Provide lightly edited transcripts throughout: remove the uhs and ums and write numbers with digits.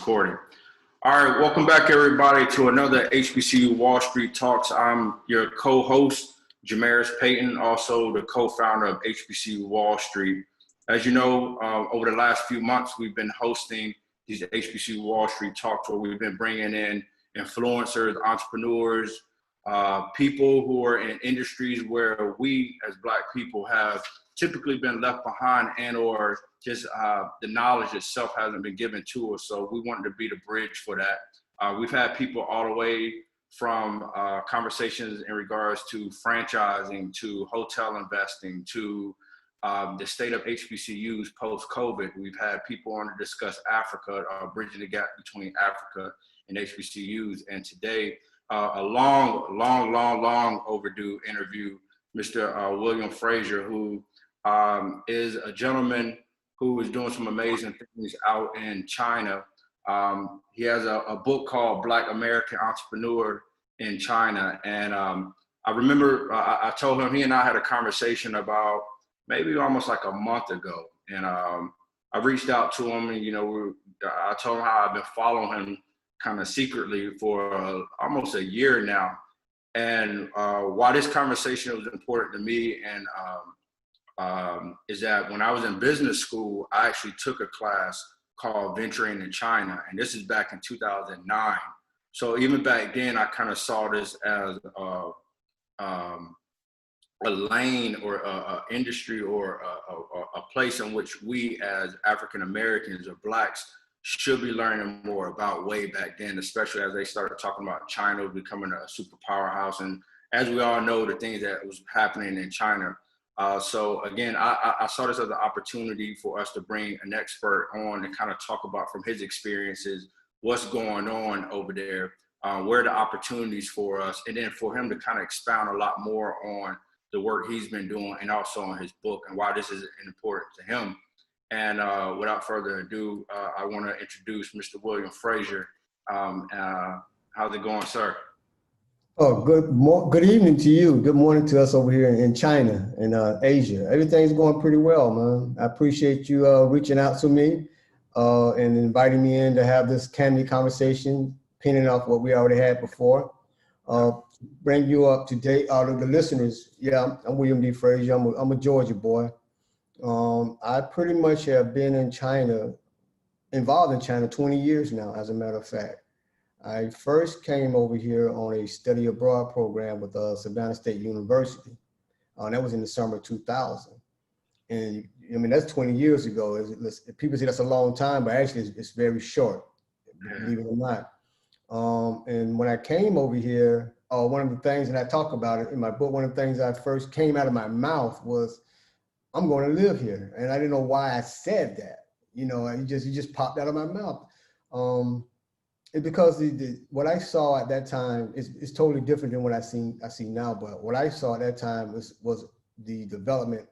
recording. All right, welcome back everybody to another HBCU Wall Street Talks. I'm your co-host, Jamaris Payton, also the co-founder of HBCU Wall Street. As you know, over the last few months, we've been hosting these HBCU Wall Street Talks where we've been bringing in influencers, entrepreneurs, people who are in industries where we as Black people have typically been left behind and or just the knowledge itself hasn't been given to us. So we wanted to be the bridge for that. We've had people all the way from conversations in regards to franchising, to hotel investing, to the state of HBCUs post-COVID. We've had people on to discuss Africa, bridging the gap between Africa and HBCUs. And today, a long overdue interview, Mr. William Frazier, who is a gentleman who is doing some amazing things out in China. He has a book called Black American Entrepreneur in China. And I remember I told him, he and I had a conversation about maybe almost like a month ago. And I reached out to him and, I told him how I've been following him kind of secretly for almost a year now. And why this conversation was important to me and is that when I was in business school, I actually took a class called Venturing in China. And this is back in 2009. So even back then, I kind of saw this as a lane or a industry or a place in which we as African Americans or Blacks should be learning more about way back then, especially as they started talking about China becoming a super powerhouse. And as we all know, the things that was happening in China. So again, I saw this as an opportunity for us to bring an expert on and kind of talk about from his experiences, what's going on over there, where are the opportunities for us, and then for him to kind of expound a lot more on the work he's been doing and also on his book and why this is important to him. And without further ado, I want to introduce Mr. William Frazier. How's it going, sir? Oh, good evening to you. Good morning to us over here in China and Asia. Everything's going pretty well, man. I appreciate you reaching out to me and inviting me in to have this candid conversation, pinning off what we already had before. Bring you up to date, all of the listeners. Yeah, I'm William D Frazier. I'm a Georgia boy. I pretty much have been in China, involved in China 20 years now, as a matter of fact. I first came over here on a study abroad program with Savannah State University. That was in the summer of 2000. And I mean, that's 20 years ago. People say that's a long time, but actually it's very short, believe it or not. And when I came over here, one of the things, and I talk about it in my book, one of the things I first came out of my mouth was, I'm going to live here. And I didn't know why I said that. It just popped out of my mouth. Because what I saw at that time is totally different than what I see now. But what I saw at that time was the development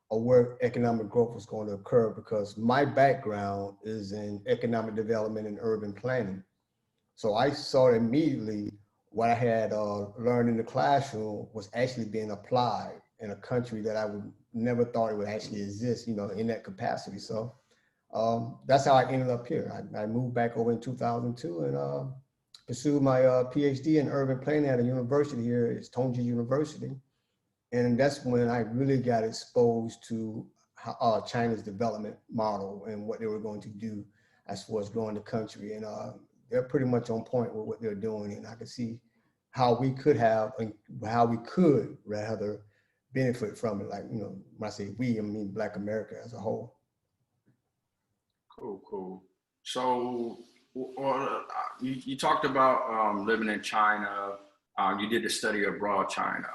of where economic growth was going to occur, because my background is in economic development and urban planning. So I saw immediately what I had learned in the classroom was actually being applied in a country that I would never thought it would actually exist, in that capacity. So that's how I ended up here. I moved back over in 2002 and pursued my PhD in urban planning at a university here. It's Tongji University. And that's when I really got exposed to China's development model and what they were going to do as far as growing the country. And they're pretty much on point with what they're doing. And I could see how we could rather benefit from it. Like, when I say we, I mean Black America as a whole. Cool. So you talked about living in China. You did the study abroad China,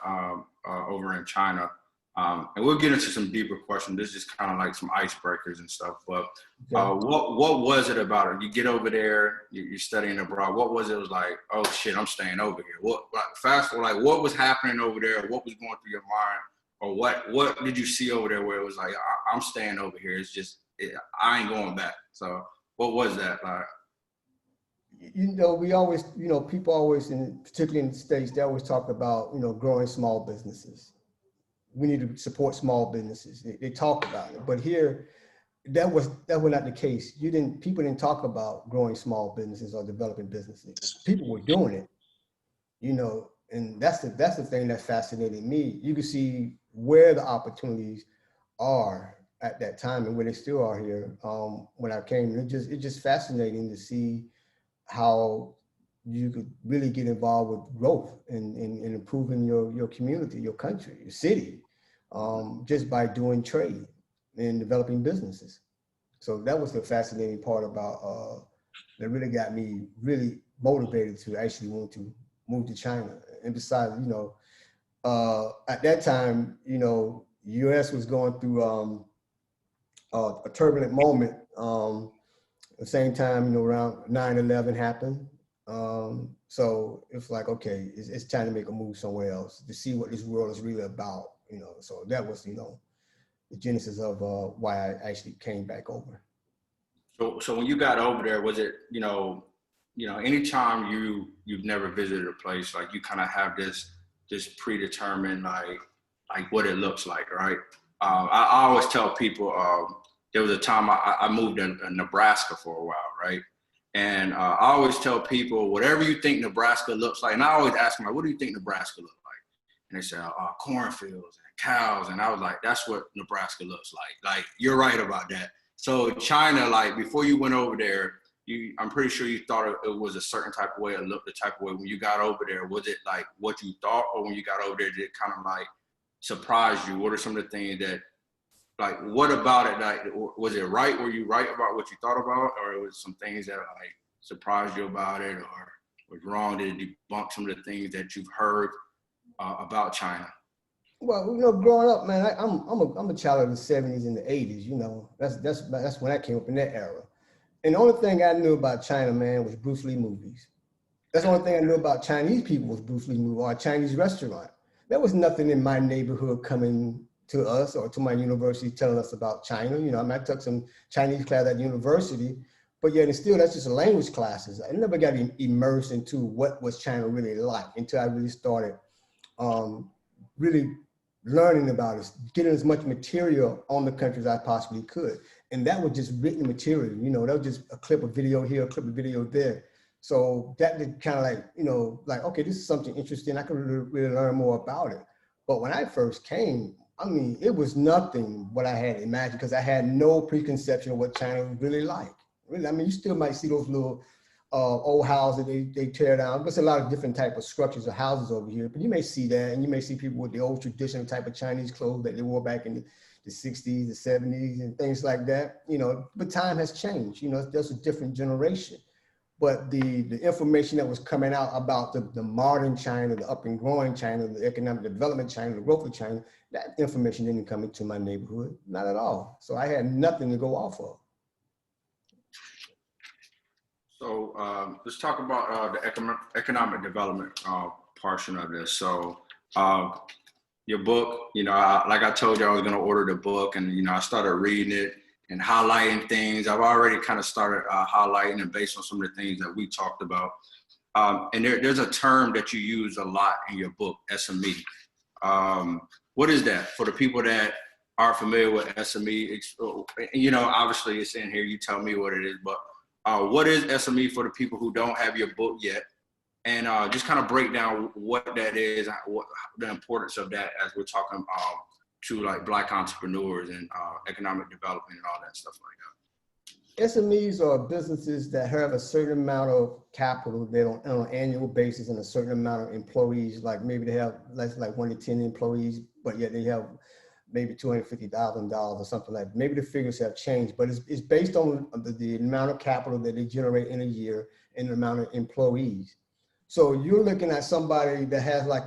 over in China. And we'll get into some deeper questions. This is just kind of like some icebreakers and stuff. But what was it about it? You get over there, you're studying abroad. What was it? It was like, oh shit, I'm staying over here. What was happening over there? What was going through your mind? Or what did you see over there where it was like, I'm staying over here. It's just, I ain't going back. So what was that like? We always, people always, particularly in the States, they always talk about, growing small businesses. We need to support small businesses. They talk about it. But here, that was not the case. People didn't talk about growing small businesses or developing businesses. People were doing it, you know, and that's the thing that fascinated me. You can see where the opportunities are at that time and where they still are here. When I came, it's just fascinating to see how you could really get involved with growth and improving your community, your country, your city, just by doing trade and developing businesses. So that was the fascinating part about that really got me really motivated to actually want to move to China. And besides, you know, at that time, you know, U.S. was going through a turbulent moment. At the same time, you know, around 9/11 happened. So it's like, okay, it's time to make a move somewhere else to see what this world is really about, you know. So that was, you know, the genesis of why I actually came back over. So when you got over there, was it, anytime you've never visited a place, like you kind of have this predetermined, like what it looks like, right? I always tell people, there was a time I moved in Nebraska for a while, right? And I always tell people, whatever you think Nebraska looks like, and I always ask them, like, what do you think Nebraska looks like? And they say, cornfields and cows. And I was like, that's what Nebraska looks like. Like, you're right about that. So China, like, before you went over there, I'm pretty sure you thought it was a certain type of way, or looked the type of way. When you got over there, was it like what you thought? Or when you got over there, did it kind of like surprise you? What are some of the things that, like, what about it? Like, was it right? Were you right about what you thought about? Or it was some things that like surprised you about it, or was wrong? Did it debunk some of the things that you've heard about China? Well, you know, growing up, man, I'm a child of the '70s and the '80s. You know, that's when I came up in that era. And the only thing I knew about China, man, was Bruce Lee movies. That's the only thing I knew about Chinese people was Bruce Lee movie or a Chinese restaurant. There was nothing in my neighborhood coming to us or to my university telling us about China. You know, I mean, I took some Chinese class at university, but yet and still, that's just a language classes. I never got immersed into what was China really like until I really started really learning about it, getting as much material on the country as I possibly could. And that was just written material, you know, that was just a clip of video here, a clip of video there. So that did kind of like, you know, like, okay, this is something interesting. I could really learn more about it. But when I first came, I mean, it was nothing what I had imagined because I had no preconception of what China was really like. Really, I mean, you still might see those little old houses they tear down. There's a lot of different type of structures of houses over here, but you may see that, and you may see people with the old traditional type of Chinese clothes that they wore back in the 60s, the 70s, and things like that. You know, but time has changed. You know, there's a different generation. But the information that was coming out about the modern China, the up and growing China, the economic development China, the growth of China, that information didn't come into my neighborhood, not at all. So I had nothing to go off of. So let's talk about the economic development portion of this. So your book, you know, like I told you, I was going to order the book, and, you know, I started reading it and highlighting things. I've already kind of started highlighting and based on some of the things that we talked about. And there's a term that you use a lot in your book, SME. What is that for the people that are familiar with SME? You know, obviously it's in here, you tell me what it is, but what is SME for the people who don't have your book yet? And just kind of break down what that is, what the importance of that as we're talking to like Black entrepreneurs and economic development and all that stuff like that. SMEs are businesses that have a certain amount of capital. They don't on an annual basis and a certain amount of employees. Like maybe they have less, like 1 to 10 employees, but yet they have maybe $250,000 or something like that. Maybe the figures have changed, but it's based on the amount of capital that they generate in a year and the amount of employees. So you're looking at somebody that has like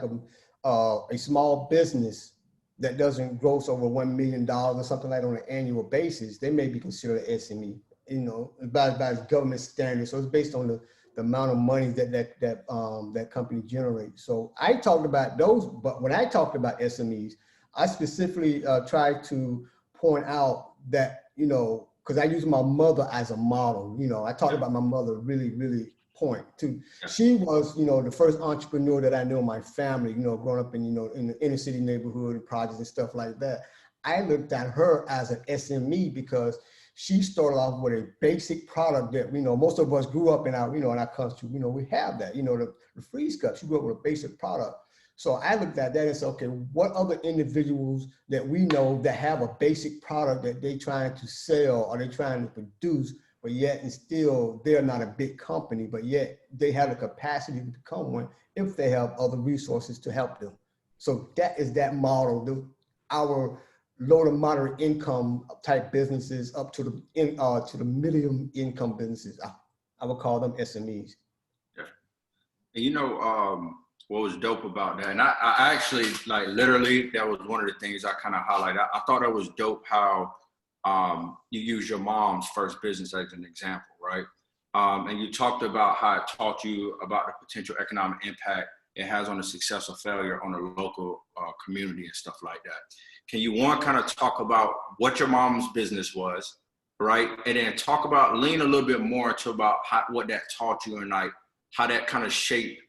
a small business that doesn't gross over $1 million or something like that on an annual basis. They may be considered an SME, you know, by government standards. So it's based on the amount of money that company generates. So I talked about those, but when I talked about SMEs, I specifically tried to point out that, you know, because I use my mother as a model. You know, I talked about my mother really point too. She was, you know, the first entrepreneur that I knew in my family, you know, growing up in, you know, in the inner city neighborhood and projects and stuff like that. I looked at her as an SME because she started off with a basic product that, most of us grew up in our, in our country, we have that, the freeze cups. She grew up with a basic product. So I looked at that and said, okay, what other individuals that we know that have a basic product that they trying to sell or they trying to produce, but yet and still they're not a big company, but yet they have the capacity to become one if they have other resources to help them. So that is that model. Our low to moderate income type businesses up to the medium income businesses. I would call them SMEs. Yeah. And what was dope about that, and I actually, like, literally, that was one of the things I kind of highlighted. I thought it was dope how you use your mom's first business as an example, right? And you talked about how it taught you about the potential economic impact it has on the success or failure on a local community and stuff like that. Can you kind of talk about what your mom's business was, right? And then lean a little bit more into about what that taught you and like how that kind of shaped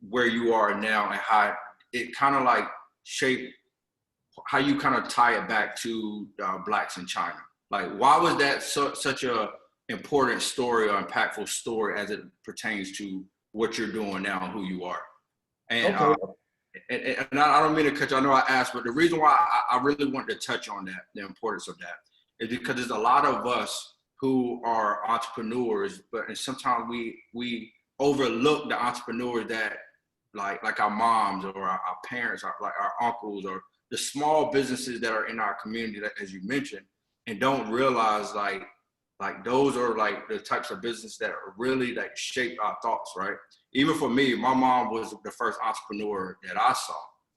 where you are now and how it kind of like shaped how you kind of tie it back to Blacks in China. Like, why was that such a important story or impactful story as it pertains to what you're doing now and who you are? And, okay. And I don't mean to cut you, I know I asked, but the reason why I really wanted to touch on that, the importance of that, is because there's a lot of us who are entrepreneurs, and sometimes we overlook the entrepreneurs that like our moms or our parents, like our uncles, or the small businesses that are in our community, that, as you mentioned, and don't realize like those are like the types of business that are really like shape our thoughts, right? Even for me, my mom was the first entrepreneur that I saw,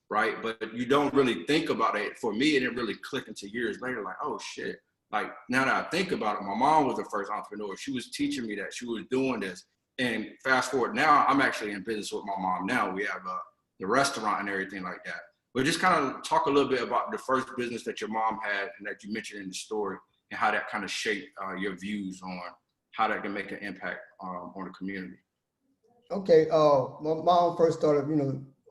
right? But you don't really think about it. For me, it didn't really click until years later, like, oh shit. Like, now that I think about it, my mom was the first entrepreneur. She was teaching me that, she was doing this. And fast forward now, I'm actually in business with my mom now. We have the restaurant and everything like that. But just kind of talk a little bit about the first business that your mom had and that you mentioned in the story, and how that kind of shaped your views on how that can make an impact on the community. Okay, my mom first started,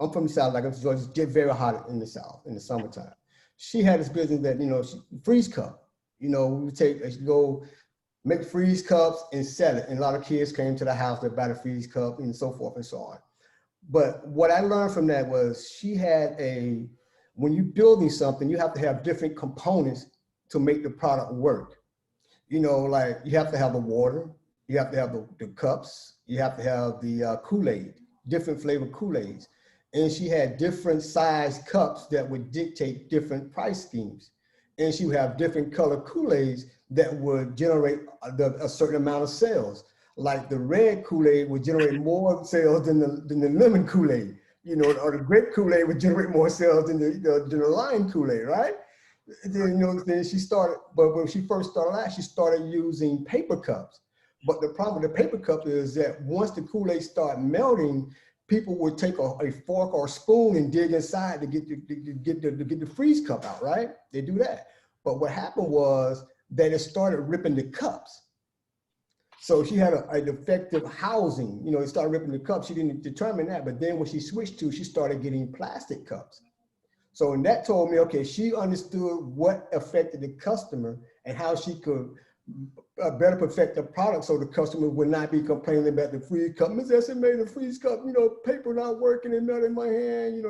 I'm from the South, like I'm Georgia, get very hot in the South in the summertime. She had this business that, freeze cup, we would go make freeze cups and sell it. And a lot of kids came to the house to buy the freeze cup and so forth and so on. But what I learned from that was she had when you're building something, you have to have different components to make the product work. Like you have to have the water, you have to have the cups, you have to have the Kool-Aid, different flavor Kool-Aids. And she had different size cups that would dictate different price schemes. And she would have different color Kool-Aids that would generate a certain amount of sales. Like the red Kool-Aid would generate more sales than the lemon Kool-Aid, or the grape Kool-Aid would generate more sales than the lime Kool-Aid, right? Then she started, but when she first started out, she started using paper cups. But the problem with the paper cup is that once the Kool-Aid started melting, people would take a fork or a spoon and dig inside to get the freeze cup out, right? They do that. But what happened was that it started ripping the cups. So she had a defective housing, it started ripping the cups. She didn't determine that, but then when she switched she started getting plastic cups. So, and that told me, okay, she understood what affected the customer and how she could better perfect the product so the customer would not be complaining about the freeze cup. Ms. S made a freeze cup, paper not working and melting in my hand,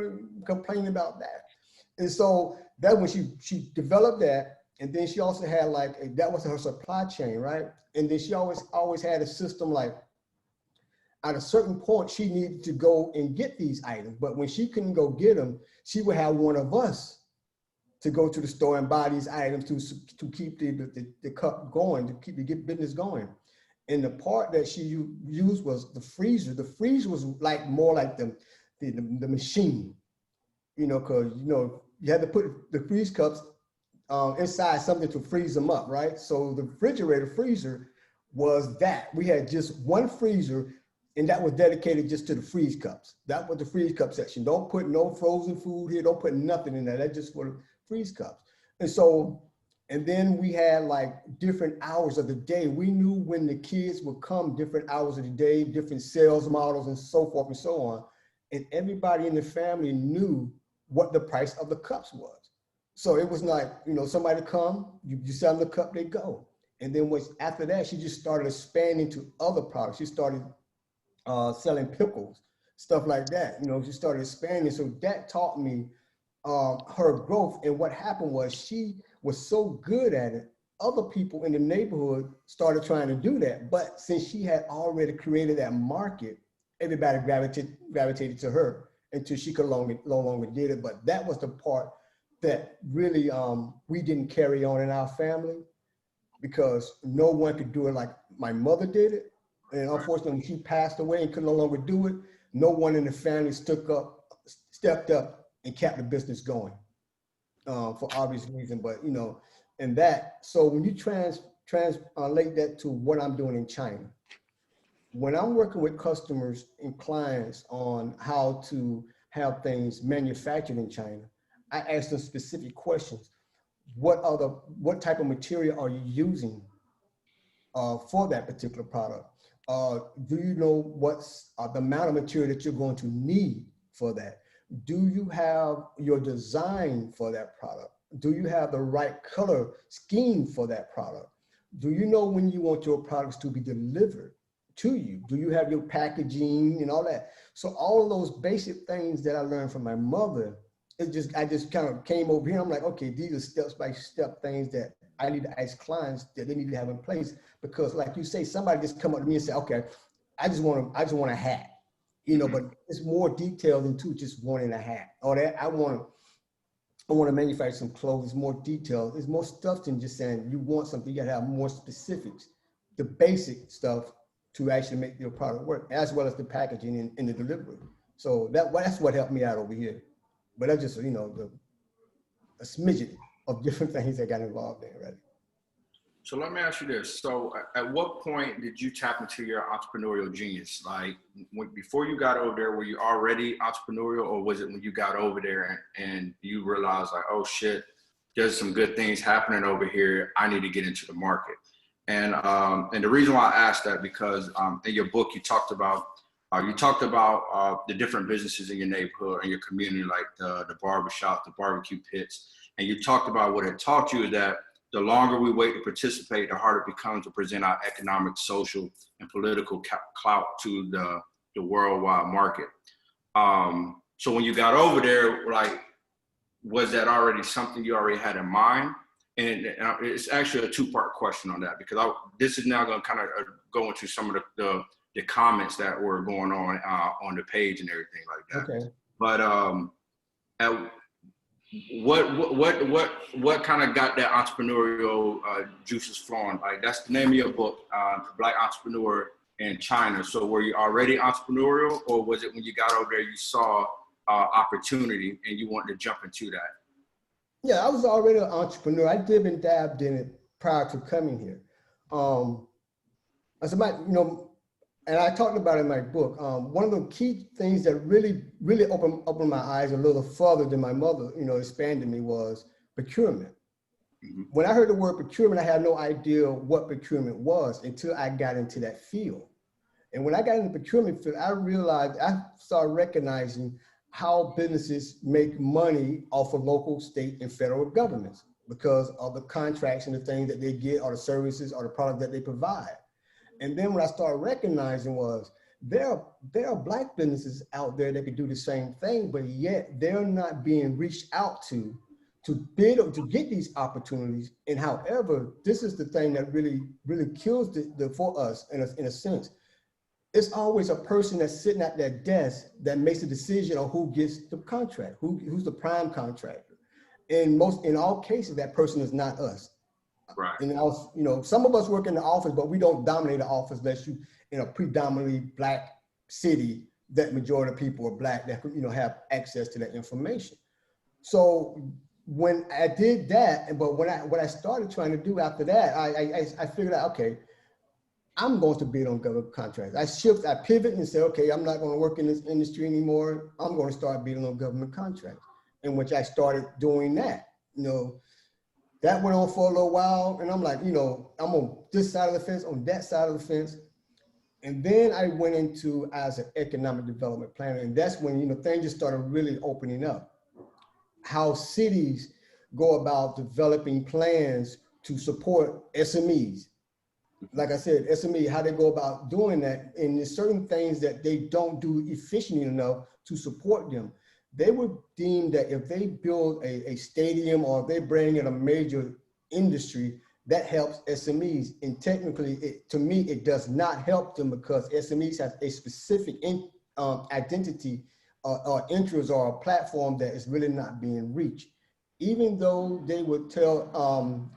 complaining about that. And so that when she developed that, and then she also had that was her supply chain, right? And then she always had a system like, at a certain point, she needed to go and get these items, but when she couldn't go get them, she would have one of us to go to the store and buy these items to keep the cup going, to get business going. And the part that she used was the freezer. The freezer was more like the machine, because you had to put the freeze cups inside something to freeze them up, right? So the refrigerator freezer was that. We had just one freezer, and that was dedicated just to the freeze cups. That was the freeze cup section. Don't put no frozen food here. Don't put nothing in there. That's just for the freeze cups. And so, and then we had different hours of the day. We knew when the kids would come, different hours of the day, different sales models and so forth and so on. And everybody in the family knew what the price of the cups was. So it was like, somebody come, you sell them the cup, they go. And then after that, she just started expanding to other products. She started selling pickles, stuff like that. You know, she started expanding. So that taught me her growth. And what happened was she was so good at it, other people in the neighborhood started trying to do that. But since she had already created that market, everybody gravitated to her until she could no longer did it. But that was the part that really we didn't carry on in our family, because no one could do it like my mother did it. And unfortunately, when she passed away and could no longer do it, no one in the family stepped up and kept the business going for obvious reason. But, you know, and that, so when you translate that to what I'm doing in China, when I'm working with customers and clients on how to have things manufactured in China, I ask them specific questions. What type of material are you using for that particular product? Do you know what's the amount of material that you're going to need for that? Do you have your design for that product? Do you have the right color scheme for that product? Do you know when you want your products to be delivered to you? Do you have your packaging and all that? So all of those basic things that I learned from my mother, I just kind of came over here. I'm like, okay, these are step-by-step things that I need to ask clients that they need to have in place. Because like you say, somebody just come up to me and say, okay, I just want a hat, you know, but it's more detailed than just wanting a hat. Or that I want to manufacture some clothes. It's more detailed. There's more stuff than just saying you want something. You got to have more specifics, the basic stuff to actually make your product work, as well as the packaging and the delivery. So that's what helped me out over here. But that's just, you know, a smidgen of different things that got involved in, right? So let me ask you this. So at what point did you tap into your entrepreneurial genius? Like before you got over there, were you already entrepreneurial, or was it when you got over there and you realized like, oh shit, there's some good things happening over here. I need to get into the market. And the reason why I asked that, because in your book, you talked about the different businesses in your neighborhood and your community, like the barbershop, the barbecue pits. And you talked about what it taught you, that the longer we wait to participate, the harder it becomes to present our economic, social, and political clout to the worldwide market. So when you got over there, like, was that already something you already had in mind? And it's actually a two-part question on that, because this is now going to kind of go into some of the comments that were going on the page and everything like that. Okay. But what kind of got that entrepreneurial juices flowing? Like, that's the name of your book, Black Entrepreneur in China. So were you already entrepreneurial, or was it when you got over there you saw opportunity and you wanted to jump into that? Yeah, I was already an entrepreneur. I did and dabbed in it prior to coming here. As you know, and I talked about it in my book. One of the key things that really opened my eyes a little further than my mother, you know, expanded me, was procurement. Mm-hmm. When I heard the word procurement, I had no idea what procurement was until I got into that field. And when I got into the procurement field, I started recognizing how businesses make money off of local, state, and federal governments because of the contracts and the things that they get, or the services or the product that they provide. And then what I started recognizing was there are Black businesses out there that could do the same thing, but yet they're not being reached out to bid or to get these opportunities. And however, this is the thing that really kills for us in a sense. It's always a person that's sitting at that desk that makes a decision on who gets the contract, who's the prime contractor. In all cases, that person is not us. Right. And also, you know, some of us work in the office, but we don't dominate the office unless you in a predominantly Black city that majority of people are Black that, you know, have access to that information. So when I did that, but what I started trying to do after that, I figured out, okay, I'm going to bid on government contracts. I pivot and say, okay, I'm not going to work in this industry anymore. I'm going to start bidding on government contracts, in which I started doing that. You know, that went on for a little while, and I'm like, you know, I'm on this side of the fence, on that side of the fence. And then I went into as an economic development planner, and that's when, you know, things just started really opening up. How cities go about developing plans to support SMEs, like I said, SME, how they go about doing that, and there's certain things that they don't do efficiently enough to support them. They would deem that if they build a stadium or if they bring in a major industry, that helps SMEs. And technically, to me, it does not help them because SMEs have a specific identity or interest or a platform that is really not being reached. Even though they would tell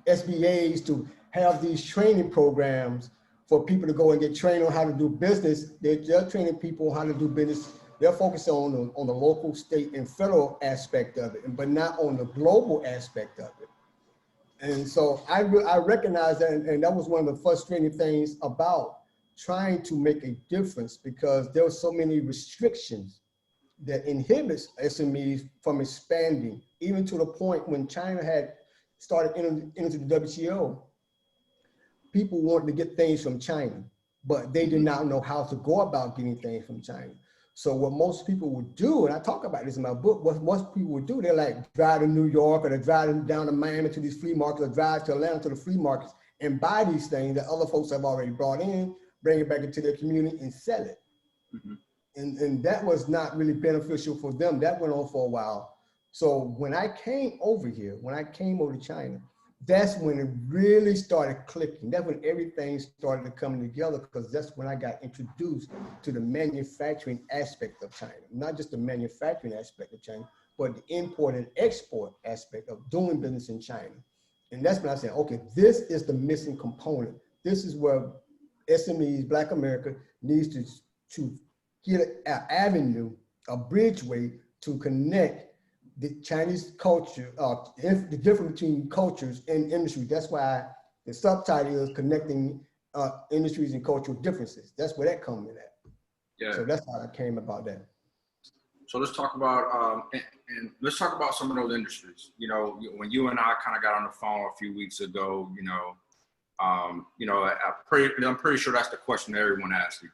SBAs to have these training programs for people to go and get trained on how to do business, they're training people how to do business. They're focusing on the local, state, and federal aspect of it, but not on the global aspect of it. And so I recognize that, and that was one of the frustrating things about trying to make a difference because there were so many restrictions that inhibits SMEs from expanding, even to the point when China had started into the WTO, people wanted to get things from China, but they did not know how to go about getting things from China. So what most people would do, and I talk about this in my book, what most people would do, they're like drive to New York or they're driving down to Miami to these flea markets or drive to Atlanta to the flea markets and buy these things that other folks have already brought in, bring it back into their community and sell it. Mm-hmm. And that was not really beneficial for them. That went on for a while. So when I came over here, when I came over to China, that's when it really started clicking. That's when everything started to come together because that's when I got introduced to the manufacturing aspect of China. Not just the manufacturing aspect of China, but the import and export aspect of doing business in China. And that's when I said, okay, this is the missing component. This is where SMEs, Black America, needs to get an avenue, a bridgeway to connect the Chinese culture, the difference between cultures and industry. That's why the subtitle is connecting industries and cultural differences. That's where that comes in at. Yeah. So that's how I came about that. So let's talk about and let's talk about some of those industries. You know, when you and I kind of got on the phone a few weeks ago, I'm pretty sure that's the question that everyone asks you.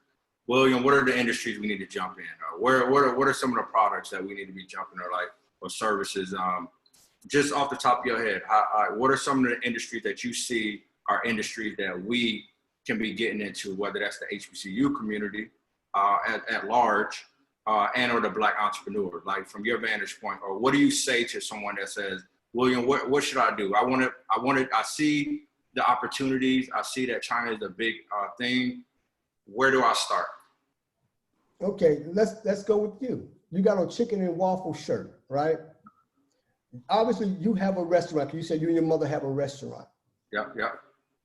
William, what are the industries we need to jump in? Or what are some of the products that we need to be jumping or services? Just off the top of your head, what are some of the industries that you see are industries that we can be getting into, whether that's the HBCU community at large and or the Black entrepreneur, like from your vantage point, or what do you say to someone that says, William, what should I do? I see the opportunities. I see that China is a big thing. Where do I start? Okay, let's go with you. You got a chicken and waffle shirt, right? Obviously, you have a restaurant. You said you and your mother have a restaurant. Yeah.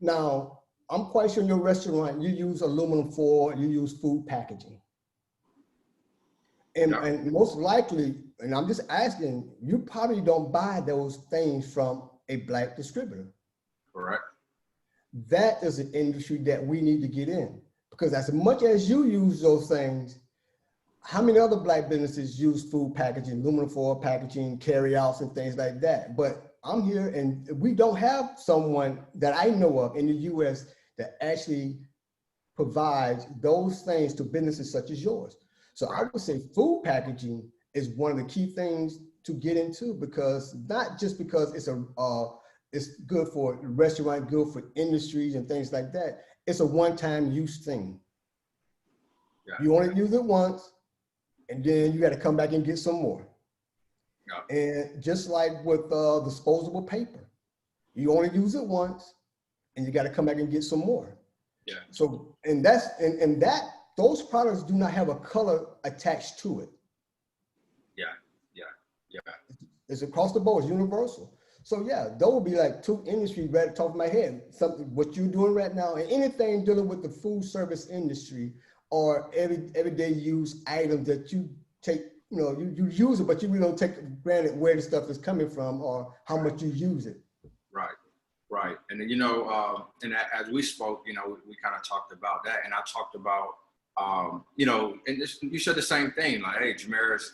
Now, I'm quite sure in your restaurant, you use aluminum foil, you use food packaging. And most likely, and I'm just asking, you probably don't buy those things from a Black distributor. Correct. That is an industry that we need to get in. Because as much as you use those things, how many other Black businesses use food packaging, aluminum foil packaging, carryouts and things like that? But I'm here and we don't have someone that I know of in the US that actually provides those things to businesses such as yours. So I would say food packaging is one of the key things to get into, because not just because it's good for restaurant, good for industries and things like that. It's a one-time use thing. Yeah. You only use it once, and then you got to come back and get some more. Yeah. And just like with disposable paper, you only use it once, and you got to come back and get some more. Yeah. So, and those products do not have a color attached to it. Yeah. It's across the board, it's universal. So yeah, those would be like two industries right at the top of my head. Something what you're doing right now, and anything dealing with the food service industry or everyday use items that you take, you use it, but you really don't take for granted where the stuff is coming from or how much you use it. Right. And and as we spoke, we kind of talked about that, and I talked about, and you said the same thing, like, hey, Jamaris,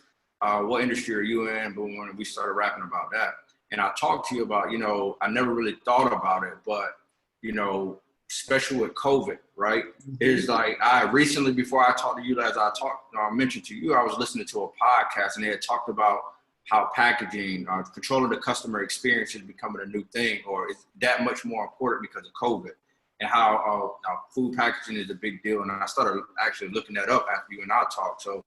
what industry are you in? But when we started rapping about that, and I talked to you about, I never really thought about it, but, especially with COVID, right? Mm-hmm. It's like I recently, before I talked to you, as I mentioned to you, I was listening to a podcast and they had talked about how packaging, controlling the customer experience is becoming a new thing, or it's that much more important because of COVID. and how food packaging is a big deal. And I started actually looking that up after you and I talked. So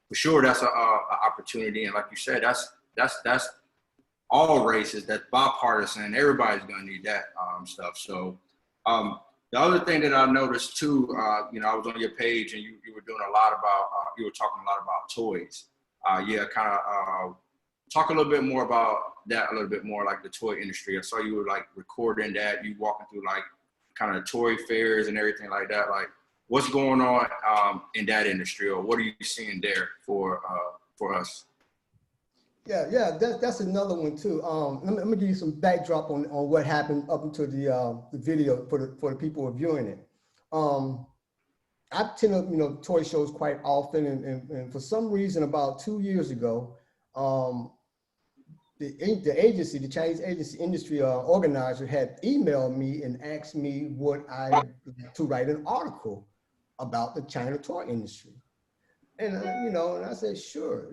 for sure, that's a opportunity. And like you said, that's all races, that's bipartisan. Everybody's gonna need that stuff. So the other thing that I noticed too, I was on your page and you were doing a lot about, you were talking a lot about toys. Talk a little bit more about that, a little bit more like the toy industry. I saw you were like recording that, you walking through like kind of toy fairs and everything like that. Like what's going on in that industry, or what are you seeing there for us? Yeah, that's another one too. Let me give you some backdrop on what happened up until the video for the people who are viewing it. I attend toy shows quite often, and for some reason about 2 years ago, the agency, the Chinese agency industry organizer, had emailed me and asked me would I like to write an article about the China toy industry. And, and I said, sure.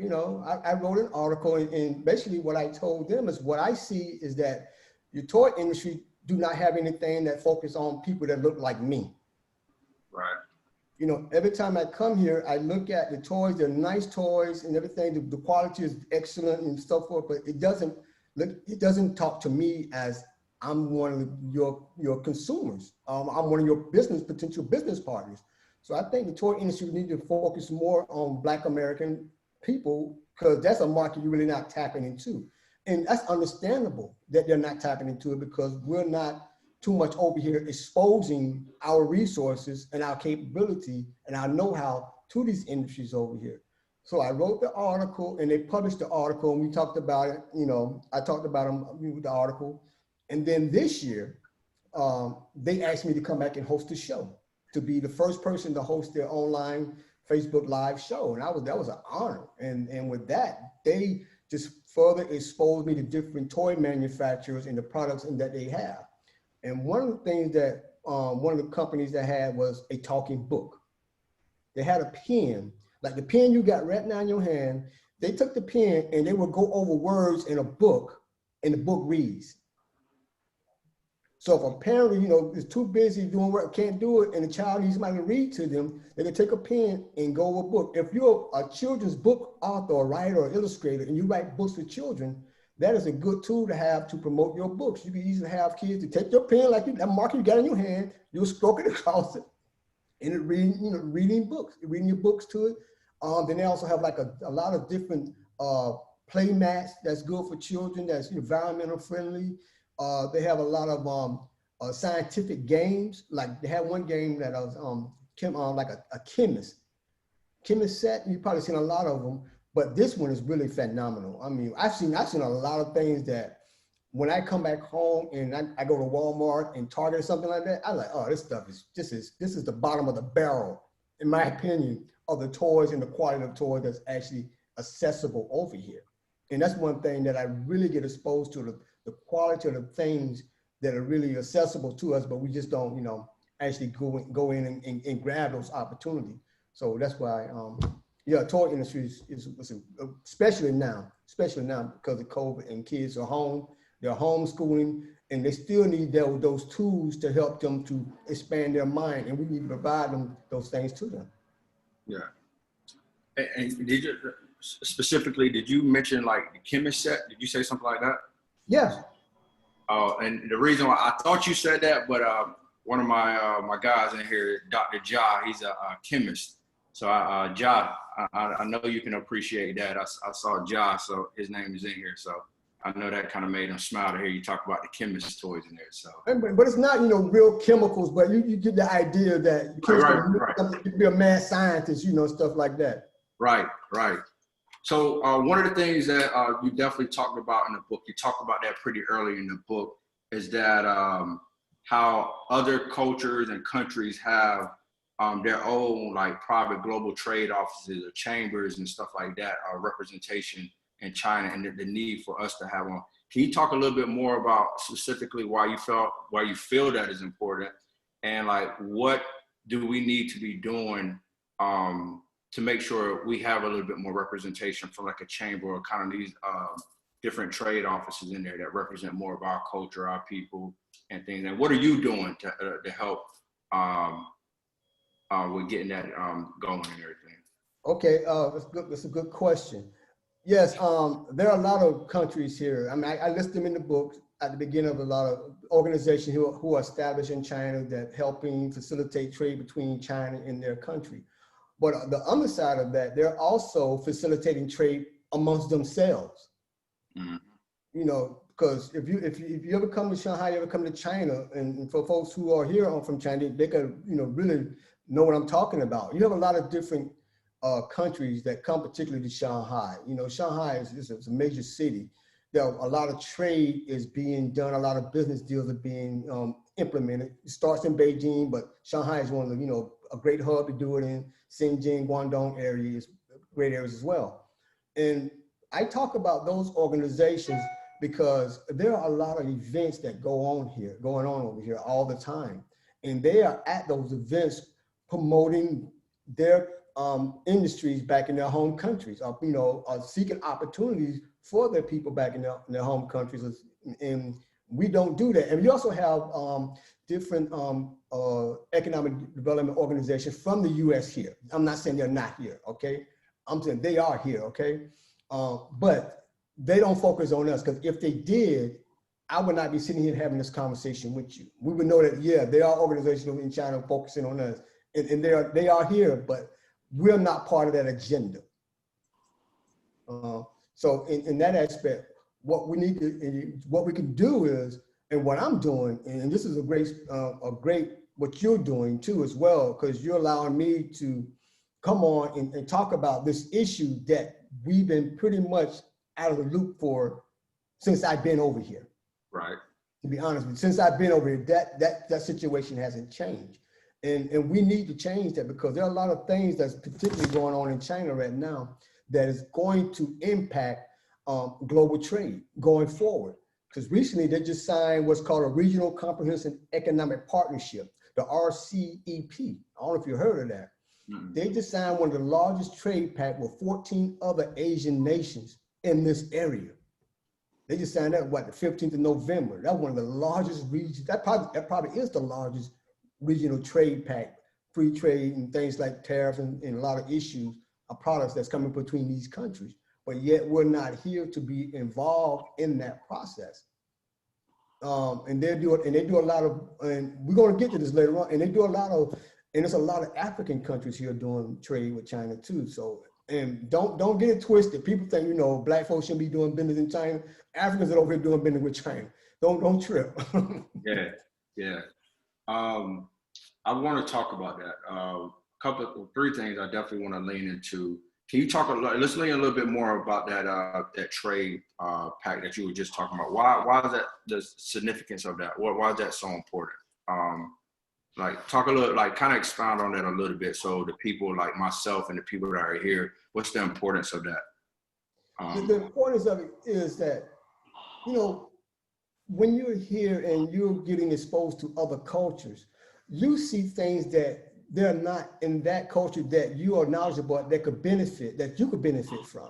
I wrote an article, and basically what I told them is what I see is that your toy industry do not have anything that focus on people that look like me. Right. Every time I come here, I look at the toys, they're nice toys and everything. The quality is excellent and so forth, but it doesn't talk to me as I'm one of your consumers. I'm one of your potential business partners. So I think the toy industry need to focus more on Black American people, because that's a market you're really not tapping into. And that's understandable that they're not tapping into it, because we're not too much over here exposing our resources and our capability and our know-how to these industries over here. So I wrote the article and they published the article and we talked about it. I talked about them with the article. And then this year, they asked me to come back and host a show, to be the first person to host their online Facebook Live show. And that was an honor. And with that, they just further exposed me to different toy manufacturers and the products that they have. And one of the things that one of the companies that had was a talking book. They had a pen, like the pen you got right now in your hand. They took the pen and they would go over words in a book, and the book reads. So if a parent, is too busy doing work, can't do it, and the child needs somebody to read to them, they can take a pen and go over a book. If you're a children's book author, or writer, or illustrator, and you write books for children, that is a good tool to have to promote your books. You can easily have kids to take your pen, like that marker you got in your hand, you'll stroke it across it, and it reading your books to it. Then they also have like a lot of different play mats that's good for children, that's environmental friendly. They have a lot of scientific games. Like they have one game that was like a chemist set. You've probably seen a lot of them. But this one is really phenomenal. I mean, I've seen a lot of things that when I come back home and I go to Walmart and Target or something like that, I'm like, oh, this is the bottom of the barrel, in my opinion, of the toys and the quality of toys that's actually accessible over here. And that's one thing that I really get exposed to, the quality of the things that are really accessible to us, but we just don't, actually go in and grab those opportunities. So that's why, toy industry is especially now because of COVID and kids are home, they're homeschooling, and they still need those tools to help them to expand their mind, and we need to provide them those things to them. Yeah. And did you mention like the chemist set? Did you say something like that? Yes. And the reason why I thought you said that, but one of my guys in here, Dr. Ja, he's a chemist. So Ja, I know you can appreciate that. I saw Ja, so his name is in here. So I know that kind of made him smile to hear you talk about the chemist toys in there. So, but it's not real chemicals, but you get the idea that you can be a mad scientist, stuff like that. Right. So one of the things that you definitely talked about in the book, you talked about that pretty early in the book, is that how other cultures and countries have their own like private global trade offices or chambers and stuff like that, representation in China, and the need for us to have one. Can you talk a little bit more about specifically why you feel that is important, and like what do we need to be doing to make sure we have a little bit more representation from like a chamber or kind of these different trade offices in there that represent more of our culture, our people, and things. And what are you doing to help with getting that going and everything? Okay, that's good. That's a good question. Yes, there are a lot of countries here. I mean, I list them in the book at the beginning of a lot of organizations who are established in China that helping facilitate trade between China and their country. But the other side of that, they're also facilitating trade amongst themselves. Mm-hmm. You know, because if you ever come to Shanghai, you ever come to China, and for folks who are here from China, they can really know what I'm talking about. You have a lot of different countries that come particularly to Shanghai. You know, Shanghai is a major city. There are a lot of trade is being done. A lot of business deals are being implemented. It starts in Beijing, but Shanghai is one of the, a great hub to do it in. Shenzhen, Guangdong areas, great areas as well. And I talk about those organizations because there are a lot of events that going on over here all the time. And they are at those events promoting their industries back in their home countries, seeking opportunities for their people back in their home countries. And we don't do that. And we also have different economic development organizations from the US here. I'm not saying they're not here, okay? I'm saying they are here, okay? But they don't focus on us, because if they did, I would not be sitting here having this conversation with you. We would know that, yeah, there are organizations in China focusing on us, and they are here, but we're not part of that agenda. So in that aspect, what we need to, what we can do is, and what I'm doing, and this is a great what you're doing too as well, because you're allowing me to come on and talk about this issue that we've been pretty much out of the loop for since I've been over here. Right. To be honest with you, since I've been over here, that situation hasn't changed. And we need to change that, because there are a lot of things that's particularly going on in China right now that is going to impact global trade going forward. Because recently they just signed what's called a Regional Comprehensive Economic Partnership, the RCEP. I don't know if you heard of that. Mm-hmm. They just signed one of the largest trade pact with 14 other Asian nations in this area. They just signed that, the 15th of November. That's one of the largest regions. That probably is the largest regional trade pact, free trade and things like tariffs and a lot of issues of products that's coming between these countries. But yet we're not here to be involved in that process. And they do a lot of, and we're going to get to this later on, and they do a lot of, and there's a lot of African countries here doing trade with China too. So, and don't get it twisted. People think, black folks shouldn't be doing business in China. Africans are over here doing business with China. Don't trip. Yeah. I want to talk about that. Three things I definitely want to lean into. Can you let's lean a little bit more about that trade pact that you were just talking about. Why is that the significance of that? Why is that so important? Talk a little, kind of expound on that a little bit, so the people like myself and the people that are here, what's the importance of that? The importance of it is that, when you're here and you're getting exposed to other cultures, you see things that they're not in that culture that you are knowledgeable about, that you could benefit from.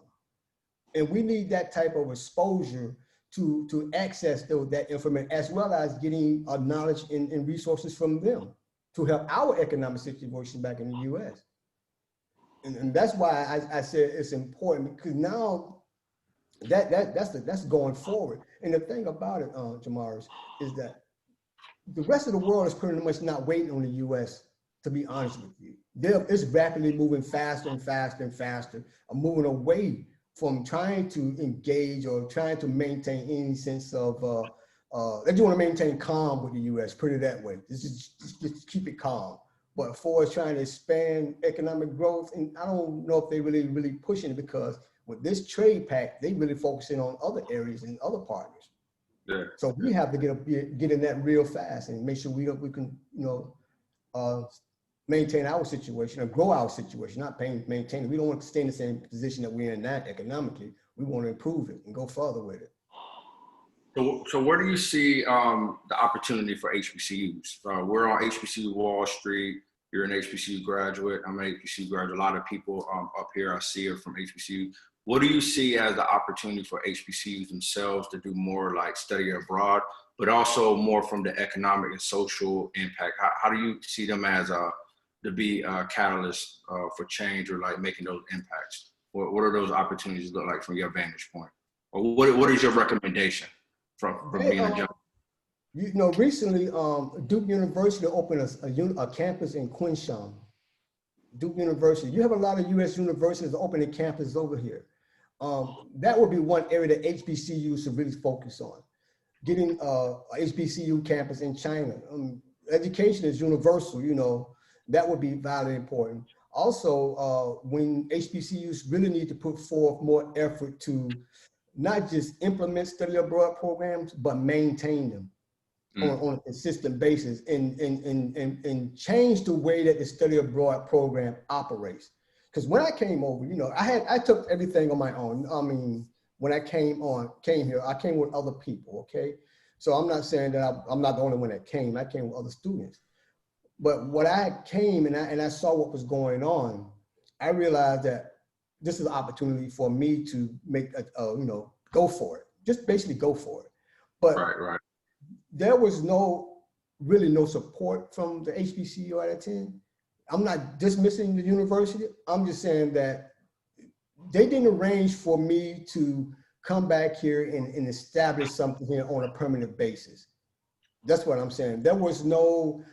And we need that type of exposure to access that information, as well as getting knowledge and resources from them to help our economic situation back in the US. And that's why I said it's important, because now that's going forward. And the thing about it, Jamaris, is that the rest of the world is pretty much not waiting on the US, to be honest with you. It's rapidly moving faster and faster and faster, moving away from trying to engage or trying to maintain any sense of, they just want to maintain calm with the US, put it that way. Just keep it calm. But for us trying to expand economic growth, and I don't know if they really pushing it, because with this trade pact, they really focusing on other areas and other partners. Yeah. So we have to get in that real fast and make sure we can maintain our situation or grow our situation, not maintain it. We don't want to stay in the same position that we're in now economically. We want to improve it and go further with it. So where do you see the opportunity for HBCUs? We're on HBCU Wall Street. You're an HBCU graduate. I'm an HBCU graduate. A lot of people up here I see are from HBCU. What do you see as the opportunity for HBCUs themselves to do more like study abroad, but also more from the economic and social impact? How do you see them as to be a catalyst for change or like making those impacts? What are those opportunities look like from your vantage point? Or what is your recommendation from being a judge? You know, recently, Duke University opened a campus in Quinshan. Duke University. You have a lot of U.S. universities opening campuses over here. That would be one area that HBCUs should really focus on. Getting a HBCU campus in China. Education is universal, you know, that would be vitally important. Also, when HBCUs really need to put forth more effort to not just implement study abroad programs, but maintain them on a consistent basis and change the way that the study abroad program operates. Because when I came over, you know, I took everything on my own. I mean, when I came here, I came with other people, okay? So I'm not saying that I'm not the only one that came. I came with other students. But when I came and I saw what was going on, I realized that this is an opportunity for me to make you know, go for it. Just basically go for it. But Right. there was really no support from the HBCU I attend. I'm not dismissing the university. I'm just saying that they didn't arrange for me to come back here and establish something here on a permanent basis. That's what I'm saying. There was no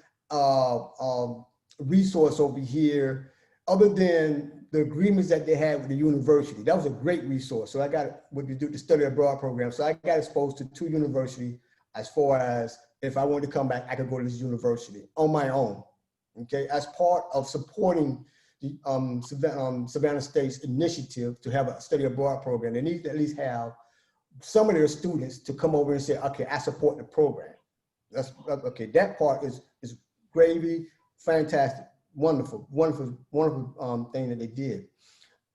resource over here other than the agreements that they had with the university. That was a great resource. So I got with the study abroad program. So I got exposed to 2 universities as far as if I wanted to come back, I could go to this university on my own. Okay, as part of supporting the Savannah State's initiative to have a study abroad program, they need to at least have some of their students to come over and say, okay, I support the program. That's okay. That part is gravy, fantastic, wonderful thing that they did.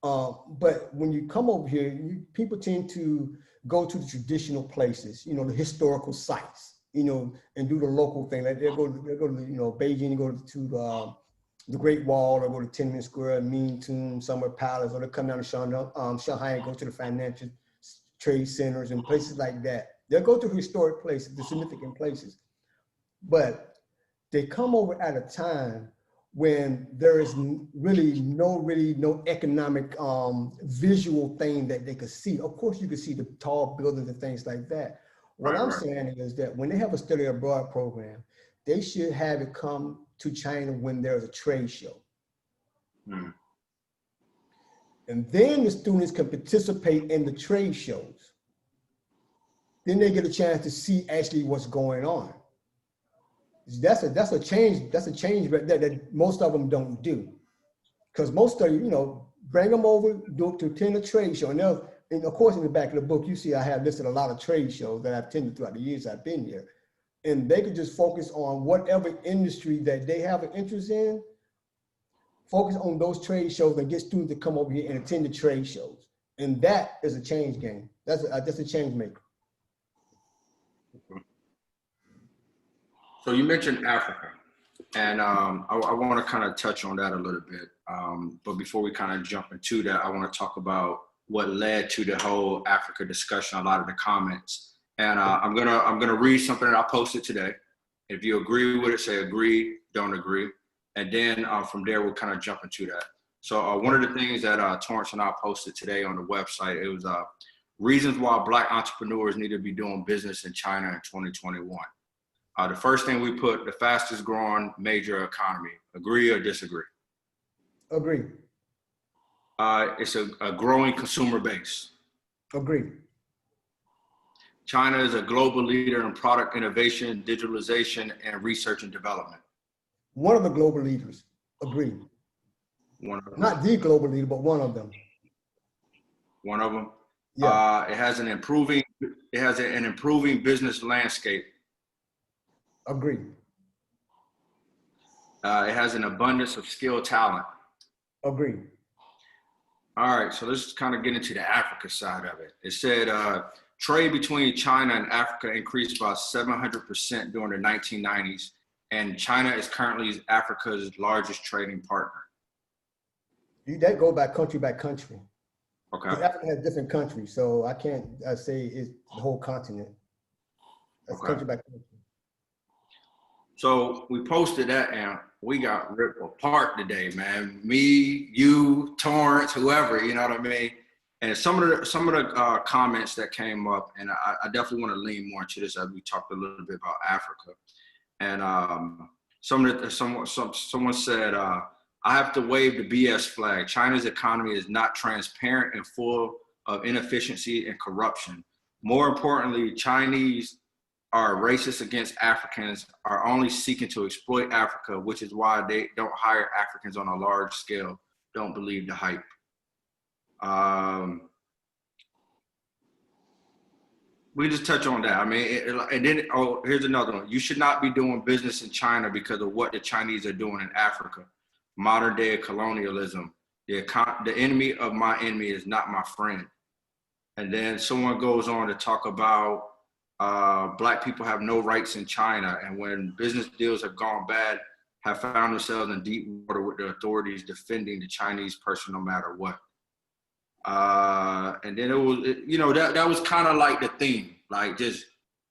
But when you come over here, people tend to go to the traditional places, you know, the historical sites, you know, and do the local thing. Like they'll go to, you know, Beijing, go to the Great Wall, or go to Tiananmen Square, Ming Tomb, Summer Palace, or they'll come down to Shanghai and go to the financial trade centers and places like that. They'll go to historic places, the significant places. But they come over at a time when there is really no economic visual thing that they could see. Of course, you can see the tall buildings and things like that. What I'm saying is that when they have a study abroad program, they should have it come to China when there's a trade show. And then the students can participate in the trade shows. Then they get a chance to see actually what's going on. That's a change right there that most of them don't do. Because most of you know, bring them over to attend a trade show. And of course, in the back of the book, you see I have listed a lot of trade shows that I've attended throughout the years I've been here. And they could just focus on whatever industry that they have an interest in, focus on those trade shows and get students to come over here and attend the trade shows. And that is a change game. That's a change maker. So you mentioned Africa, and I want to kind of touch on that a little bit. But before we kind of jump into that, I want to talk about what led to the whole Africa discussion, a lot of the comments. And I'm gonna read something that I posted today. If you agree with it, say agree, don't agree. And then from there, we'll kind of jump into that. So one of the things that Torrance and I posted today on the website, it was reasons why Black entrepreneurs need to be doing business in China in 2021. The first thing we put, the fastest growing major economy. Agree or disagree? Agree. It's a growing consumer base. Agree. China is a global leader in product innovation, digitalization, and research and development. One of the global leaders. Agree. One of them. Not the global leader, but one of them. One of them. Yeah. It has an improving business landscape. Agree. It has an abundance of skilled talent. Agree. All right, so let's kind of get into the Africa side of it. It said trade between China and Africa increased by 700% during the 1990s and China is currently Africa's largest trading partner. That go by country. Okay. Because Africa has different countries, so I can't say it's the whole continent. That's Okay. country by country. So we posted that and we got ripped apart today, man. Me, you, Torrance, whoever, you know what I mean? And some of the comments that came up, and I definitely want to lean more into this as we talked a little bit about Africa. And someone said, I have to wave the BS flag. China's economy is not transparent and full of inefficiency and corruption. More importantly, Chinese are racist against Africans, are only seeking to exploit Africa, which is why they don't hire Africans on a large scale. Don't believe the hype. We just touch on that. I mean, and then, here's another one. You should not be doing business in China because of what the Chinese are doing in Africa. Modern day colonialism. The enemy of my enemy is not my friend. And then someone goes on to talk about Black people have no rights in China, and when business deals have gone bad, have found themselves in deep water with the authorities defending the Chinese person no matter what. And then that was kind of like the theme, like just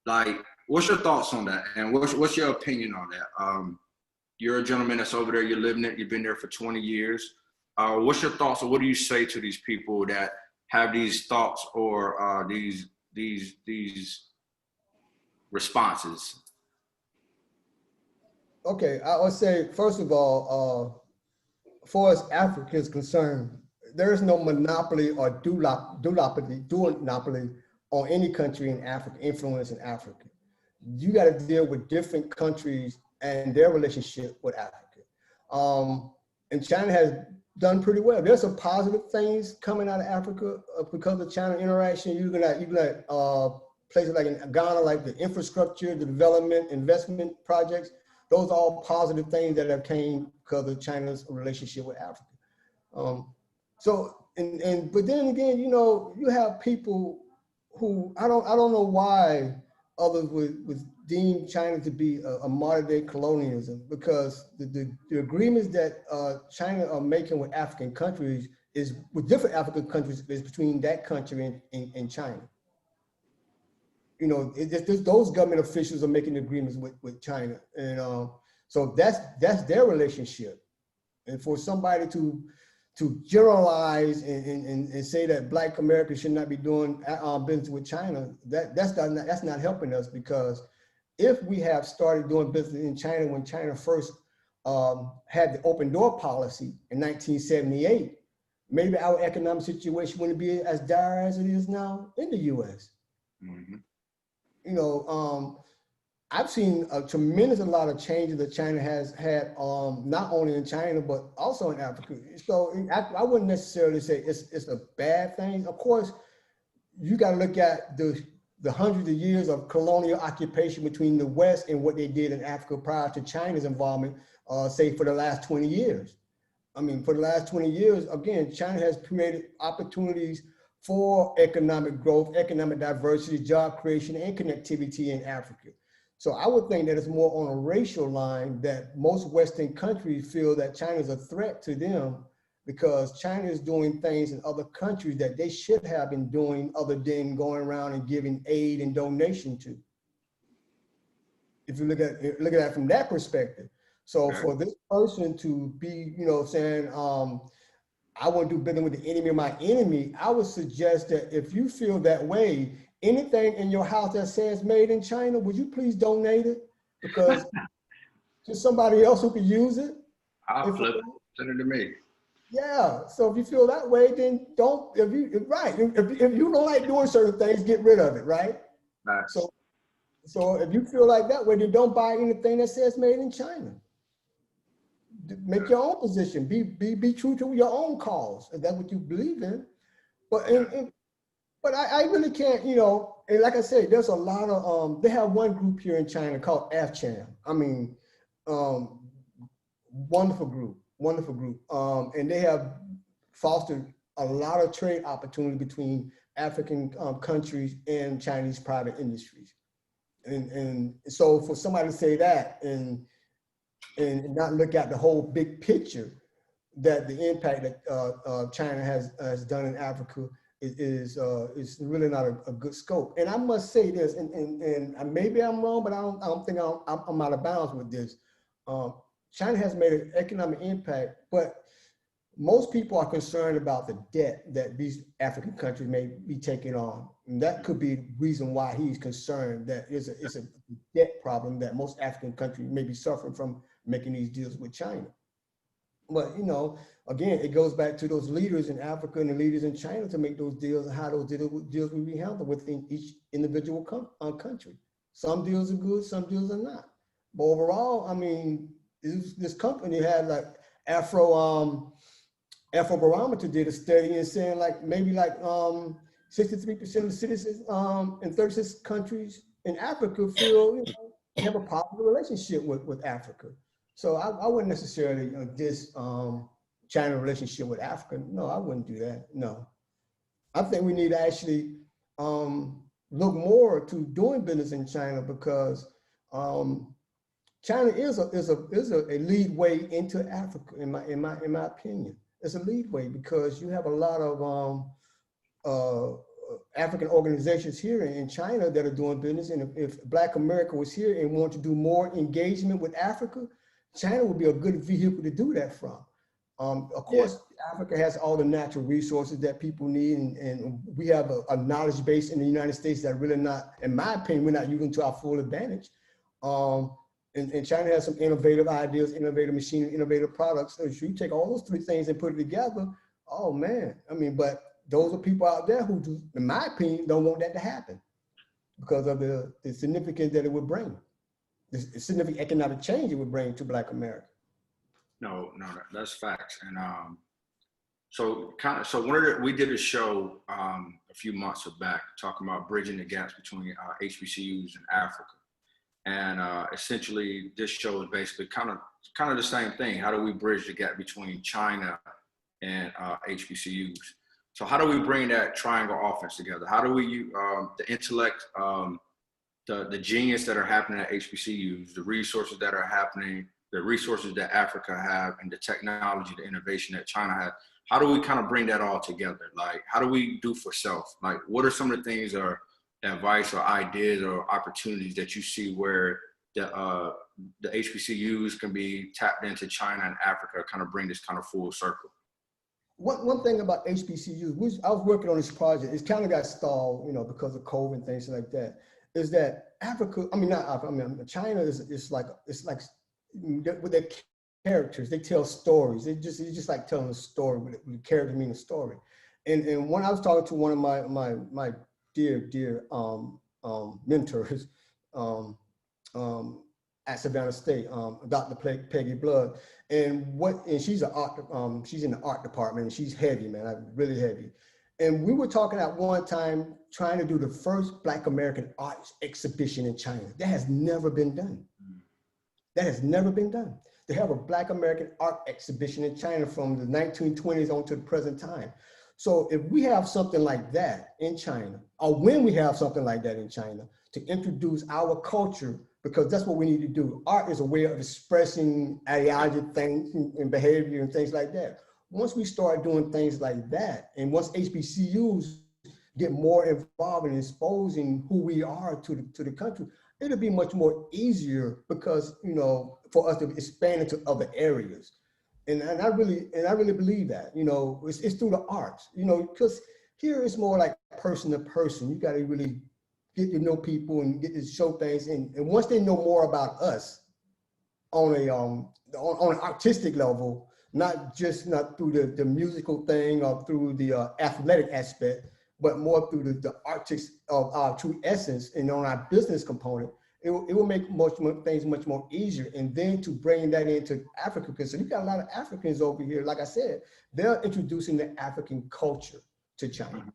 like, what's your thoughts on that, and what's your opinion on that? You're a gentleman that's over there, you're living it, you've been there for 20 years. What's your thoughts, or what do you say to these people that have these thoughts or these responses? Okay, I would say, first of all, far as Africa is concerned, there is no monopoly or duopoly on any country in Africa, influence in Africa. You got to deal with different countries and their relationship with Africa. And China has done pretty well. There's some positive things coming out of Africa because of China interaction. You can places like in Ghana, like the infrastructure, the development, investment projects. Those are all positive things that have came because of China's relationship with Africa. But then again, you have people who I don't know why others would deem China to be a modern day colonialism, because the agreements that China are making with African countries is with different African countries is between that country and China. Those government officials are making agreements with China, and so that's their relationship. And for somebody to generalize and say that Black America should not be doing business with China, that's not helping us, because if we have started doing business in China when China first had the open door policy in 1978, maybe our economic situation wouldn't be as dire as it is now in the U.S. Mm-hmm. I've seen a tremendous lot of changes that China has had, not only in China, but also in Africa. So I wouldn't necessarily say it's a bad thing. Of course, you got to look at the hundreds of years of colonial occupation between the West and what they did in Africa prior to China's involvement, say for the last 20 years. I mean, for the last 20 years, again, China has created opportunities for economic growth, economic diversity, job creation, and connectivity in Africa. So I would think that it's more on a racial line that most Western countries feel that China is a threat to them, because China is doing things in other countries that they should have been doing other than going around and giving aid and donation to. If you look at it from that perspective. So okay, for this person to be, saying, I want to do business with the enemy of my enemy, I would suggest that if you feel that way, anything in your house that says made in China, would you please donate it? Because to somebody else who could use it. I'll flip it, send it to me. Yeah, so if you feel that way, then don't, if you don't like doing certain things, get rid of it, right? Nice. So if you feel like that way, then don't buy anything that says made in China. Make your own position, be true to your own cause, if that's what you believe in. But But I really can't, and like I said, there's a lot of, they have one group here in China called AFCHAM. I mean, wonderful group. And they have fostered a lot of trade opportunity between African countries and Chinese private industries. And so for somebody to say that, and and not look at the whole big picture, that the impact that China has done in Africa is really not a good scope. And I must say this, and maybe I'm wrong, but I don't think I'm out of bounds with this. China has made an economic impact, but most people are concerned about the debt that these African countries may be taking on. And that could be the reason why he's concerned that it's a debt problem that most African countries may be suffering from making these deals with China. But, you know, again, it goes back to those leaders in Africa and the leaders in China to make those deals and how those deals will be handled within each individual country. Some deals are good, some deals are not. But overall, I mean, this company had like Afrobarometer did a study and saying like maybe like 63% of the citizens in 36 countries in Africa feel, you know, they have a positive relationship with Africa. So I wouldn't necessarily diss China relationship with Africa. No, I wouldn't do that. No, I think we need to actually look more to doing business in China, because China is a lead way into Africa, in my opinion. It's a lead way because you have a lot of African organizations here in China that are doing business. And if Black America was here and wanted to do more engagement with Africa, China would be a good vehicle to do that from. Of course, Africa has all the natural resources that people need, and we have a knowledge base in the United States that really not, in my opinion, we're not using to our full advantage. And China has some innovative ideas, innovative machinery, innovative products. So if you take all those three things and put it together, oh man, I mean, but those are people out there who, do, in my opinion, don't want that to happen because of the significance that it would bring, the significant economic change it would bring to Black America. No, that's facts. And so we did a show a few months back talking about bridging the gaps between HBCUs and Africa. And essentially, this show is basically kind of the same thing. How do we bridge the gap between China and HBCUs? So how do we bring that triangle offense together? How do we use the intellect, the genius that are happening at HBCUs, the resources that are happening, the resources that Africa have, and the technology, the innovation that China has? How do we kind of bring that all together? Like, how do we do for self? Like, what are some of the things or advice or ideas or opportunities that you see where the HBCUs can be tapped into China and Africa, kind of bring this kind of full circle? One thing about HBCUs, I was working on this project, it kind of got stalled, you know, because of COVID and things like that, is that Africa, I mean, not Africa, I mean, China it's like with their characters, they tell stories. It's just like telling a story with character meaning a story. And when I was talking to one of my dear mentors at Savannah State, Dr. Peggy Blood, and she's she's in the art department, and she's heavy, man, really heavy. And we were talking at one time trying to do the first Black American art exhibition in China. That has never been done. That has never been done. They have a Black American art exhibition in China from the 1920s on to the present time. So if we have something like that in China, or when we have something like that in China, to introduce our culture, because that's what we need to do. Art is a way of expressing ideology, things and behavior and things like that. Once we start doing things like that, and once HBCUs get more involved in exposing who we are to the country, it'll be much more easier because, you know, for us to expand into other areas. And I really believe that, you know, it's through the arts, you know, because here it's more like person to person. You got to really get to know people and get to show things. And once they know more about us on an artistic level, not through the musical thing or through the athletic aspect, but more through the artists of our true essence and on our business component, it will make things much more easier. And then to bring that into Africa, because you got a lot of Africans over here, like I said, they're introducing the African culture to China.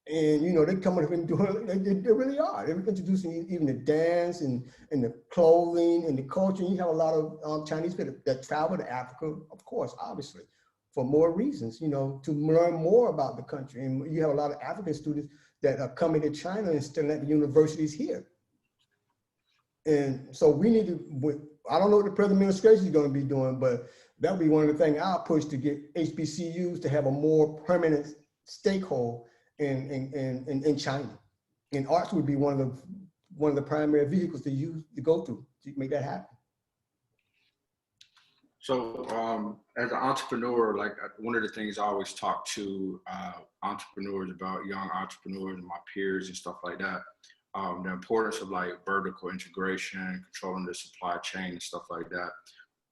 And, you know, they're coming up and doing, they really are. They're introducing even the dance and the clothing and the culture. And you have a lot of Chinese people that travel to Africa, of course, obviously, for more reasons, you know, to learn more about the country. And you have a lot of African students that are coming to China and studying at the universities here. And so we need to, I don't know what the present administration is going to be doing, but that'll be one of the things I'll push to get HBCUs to have a more permanent stakehold in China. And arts would be one of the primary vehicles to use to go through to make that happen. So as an entrepreneur, like one of the things I always talk to entrepreneurs about, young entrepreneurs and my peers and stuff like that, the importance of like vertical integration, controlling the supply chain and stuff like that.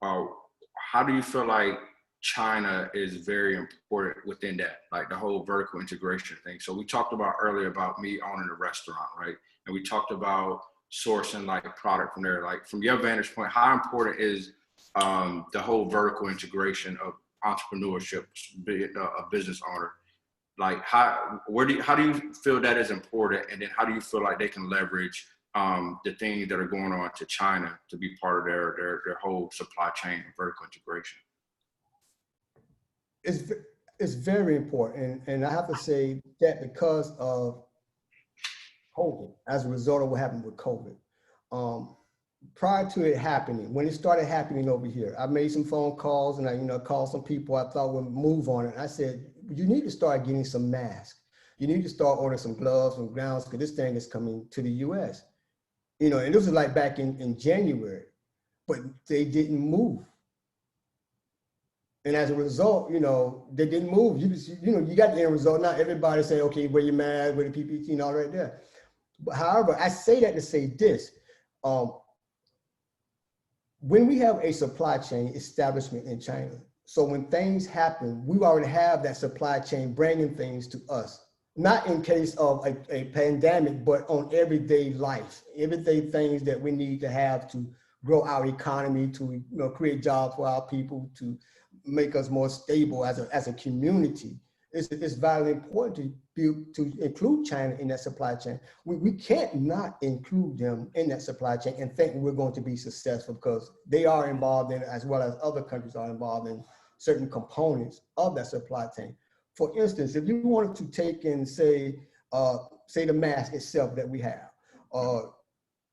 How do you feel like China is very important within that, like the whole vertical integration thing? So we talked about earlier about me owning a restaurant, right? And we talked about sourcing like a product from there. Like from your vantage point, how important is the whole vertical integration of entrepreneurship, be it a business owner? Like how do you feel that is important? And then how do you feel like they can leverage the things that are going on to China to be part of their whole supply chain and vertical integration? It's very important. And I have to say that because of COVID, as a result of what happened with COVID, prior to it happening, when it started happening over here, I made some phone calls and I called some people I thought would move on it. And I said, you need to start getting some masks. You need to start ordering some gloves and gowns because this thing is coming to the US. And this was like back in January, but they didn't move. And as a result, they didn't move. You got the end result. Not everybody say, okay, wear your mask, wear the PPE and all right there. But however, I say that to say this. When we have a supply chain establishment in China, so when things happen, we already have that supply chain bringing things to us, not in case of a pandemic, but on everyday life, everyday things that we need to have to grow our economy, to create jobs for our people, to make us more stable as a community. It's vitally important to include China in that supply chain. We can't not include them in that supply chain and think we're going to be successful because they are involved in it as well as other countries are involved in certain components of that supply chain. For instance, if you wanted to take in, say the mask itself that we have,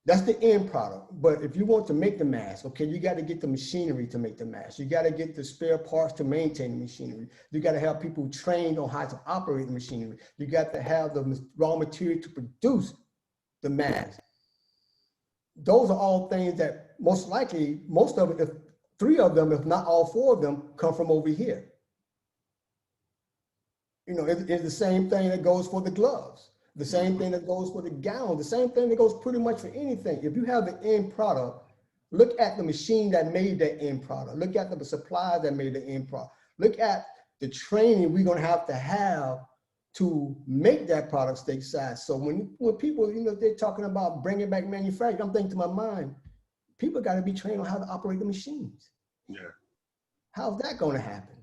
that's the end product. But if you want to make the mask, okay, you got to get the machinery to make the mask. You got to get the spare parts to maintain the machinery. You got to have people trained on how to operate the machinery. You got to have the raw material to produce the mask. Those are all things that most likely, most of it, if 3 of them, if not all 4 of them, come from over here. It's the same thing that goes for the gloves. The same thing that goes for the gown, the same thing that goes pretty much for anything. If you have the end product, look at the machine that made that end product. Look at the suppliers that made the end product. Look at the training we're going to have to make that product stateside. So when people, they're talking about bringing back manufacturing, I'm thinking to my mind, people got to be trained on how to operate the machines. Yeah. How's that going to happen?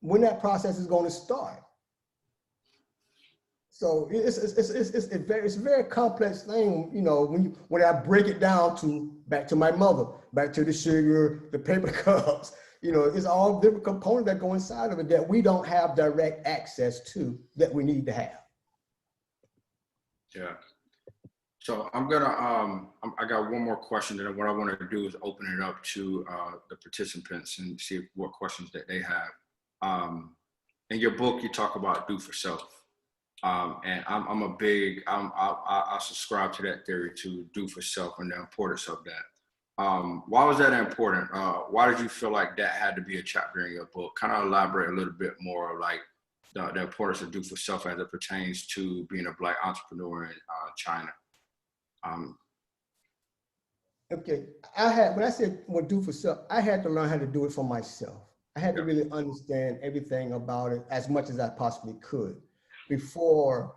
When that process is going to start? So it's a very complex thing, when I break it down back to my mother, back to the sugar, the paper cups, it's all different components that go inside of it that we don't have direct access to that we need to have. Yeah. So I'm gonna, I got one more question, and what I want to do is open it up to the participants and see what questions that they have. In your book, you talk about do for self. And I subscribe to that theory, to do for self and the importance of that. Why was that important? Why did you feel like that had to be a chapter in your book? Kind of elaborate a little bit more, like the importance of do for self as it pertains to being a Black entrepreneur in China. Okay, when I said do for self, I had to learn how to do it for myself. I had to really understand everything about it as much as I possibly could before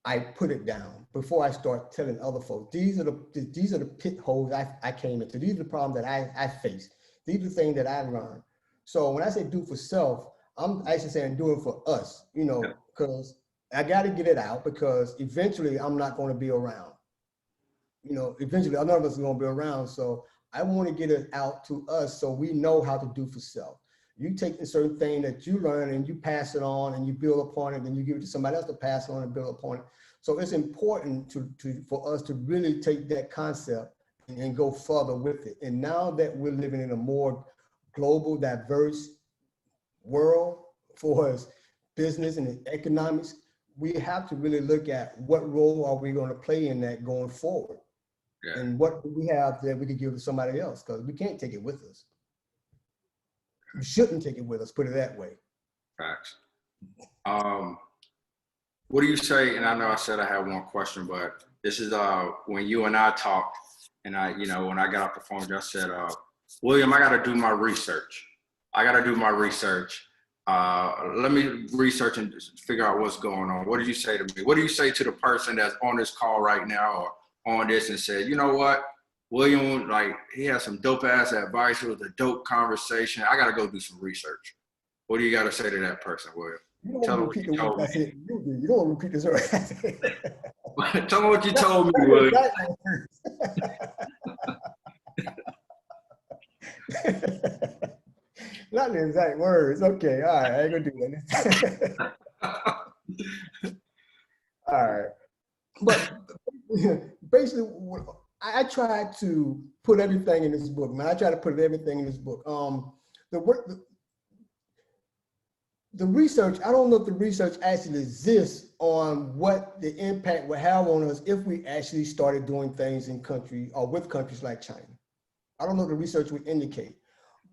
I put it down, before I start telling other folks, these are the pit holes I came into. These are the problems that I faced. These are the things that I learned. So when I say do for self, I'm actually saying do it for us, because I got to get it out, because eventually I'm not going to be around. Eventually none of us are going to be around. So I want to get it out to us so we know how to do for self. You take a certain thing that you learn and you pass it on and you build upon it, then you give it to somebody else to pass it on and build upon it. So it's important for us to really take that concept and go further with it. And now that we're living in a more global, diverse world for us, business and economics, we have to really look at what role are we going to play in that going forward. Yeah. And what do we have that we could give to somebody else, because we can't take it with us. We shouldn't take it with us, put it that way. Facts. What do you say? And I know I said I had one question, but this is when you and I talked, and when I got off the phone, I said, William, I got to do my research. Let me research and figure out what's going on. What did you say to me? What do you say to the person that's on this call right now or on this and said, you know what, William, like, he has some dope ass advice. It was a dope conversation. I got to go do some research. What do you got to say to that person, William? Tell them what you told me. You don't want to repeat this word. Tell me what you told me, William. Not the exact words. Okay, all right, I ain't gonna do that. All right, but basically, I try to put everything in this book, man. I try to put everything in this book. The research, I don't know if the research actually exists on what the impact would have on us if we actually started doing things in country or with countries like China. I don't know if the research would indicate,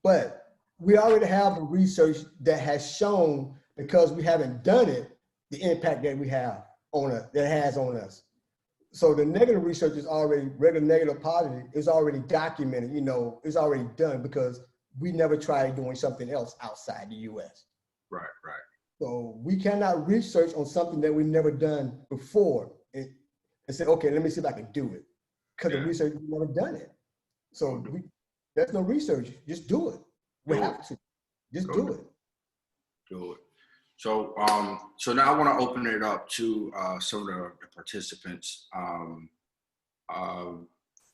but we already have the research that has shown, because we haven't done it, the impact that we have on us, that has on us. So the negative research is already, whether negative or positive, is already documented, it's already done, because we never tried doing something else outside the US. Right. So we cannot research on something that we've never done before and say, okay, let me see if I can do it. Because the research, we've never done it. So there's no research, just do it. We have to, just do it. Do it. So, so now I want to open it up to some of the participants.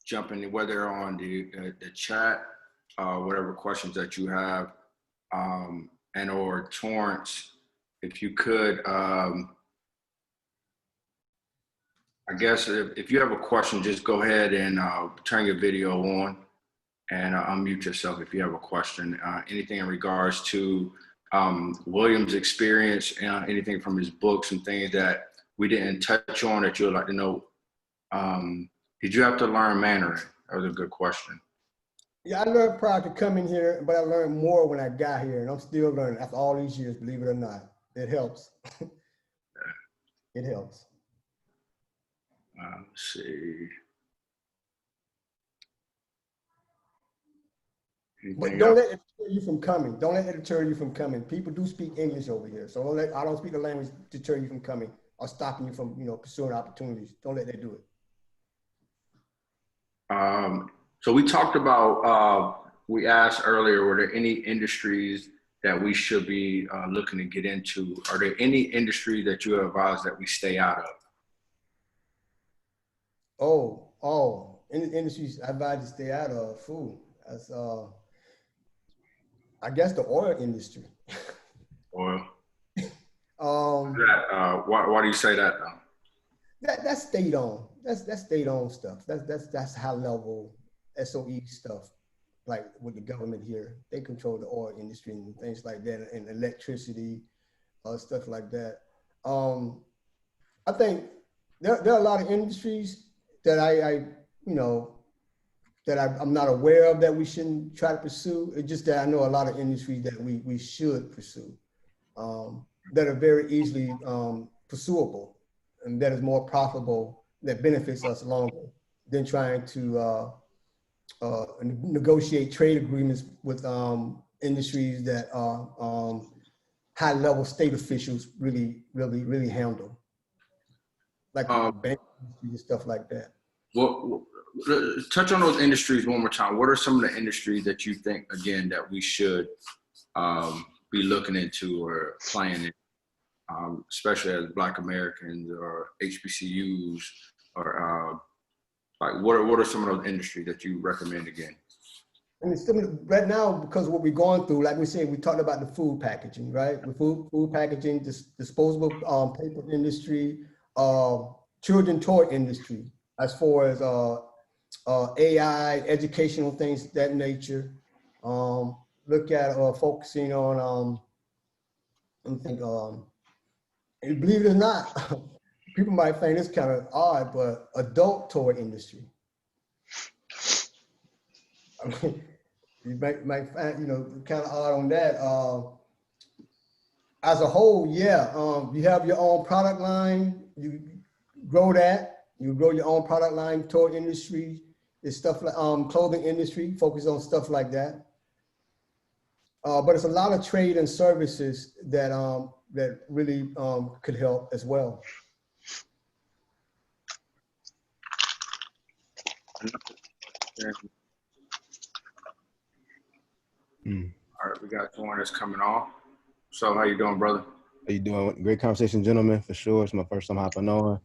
Jump in, whether on the chat, whatever questions that you have, and or Torrance, if you could, I guess if you have a question, just go ahead and turn your video on and unmute yourself if you have a question. Anything in regards to William's experience, anything from his books and things that we didn't touch on that you would like to know. Did you have to learn Mandarin? That was a good question. Yeah, I learned prior to coming here, but I learned more when I got here, and I'm still learning after all these years, believe it or not. It helps. It helps. Let's see. But don't let it deter you from coming. Don't let it deter you from coming. People do speak English over here, so I don't speak the language to deter you from coming or stopping you from pursuing opportunities. Don't let that do it. So we talked about, we asked earlier, were there any industries that we should be looking to get into? Are there any industries that you advise that we stay out of? Industries I advise to stay out of. Food. That's I guess the oil industry. Oil. Why do you say that though? That's state owned. That's state owned stuff. That's high level SOE stuff. Like with the government here, they control the oil industry and things like that, and electricity, stuff like that. I think there are a lot of industries that I'm not aware of that we shouldn't try to pursue. It's just that I know a lot of industries that we should pursue, that are very easily pursuable, and that is more profitable, that benefits us longer than trying to negotiate trade agreements with industries that are high-level state officials really handle, like bank industry and stuff like that. Well, touch on those industries one more time. What are some of the industries that you think, again, that we should be looking into or playing in, especially as Black Americans or HBCUs, or like what are some of those industries that you recommend again? I mean, right now, because of what we're going through, like we said, we talked about the food packaging, right? The food packaging, disposable paper industry, children toy industry, as far as AI, educational things of that nature. Look at focusing on, let me think, and believe it or not, people might find this kind of odd, but adult toy industry. I mean, you might find, kind of odd on that. As a whole, yeah, you have your own product line, you grow that, you grow your own product line, toy industry, it's stuff like clothing industry, focus on stuff like that. But it's a lot of trade and services that that really could help as well. All right, we got one that's coming on. So how you doing, brother? How you doing? Great conversation, gentlemen, for sure. It's my first time hopping on.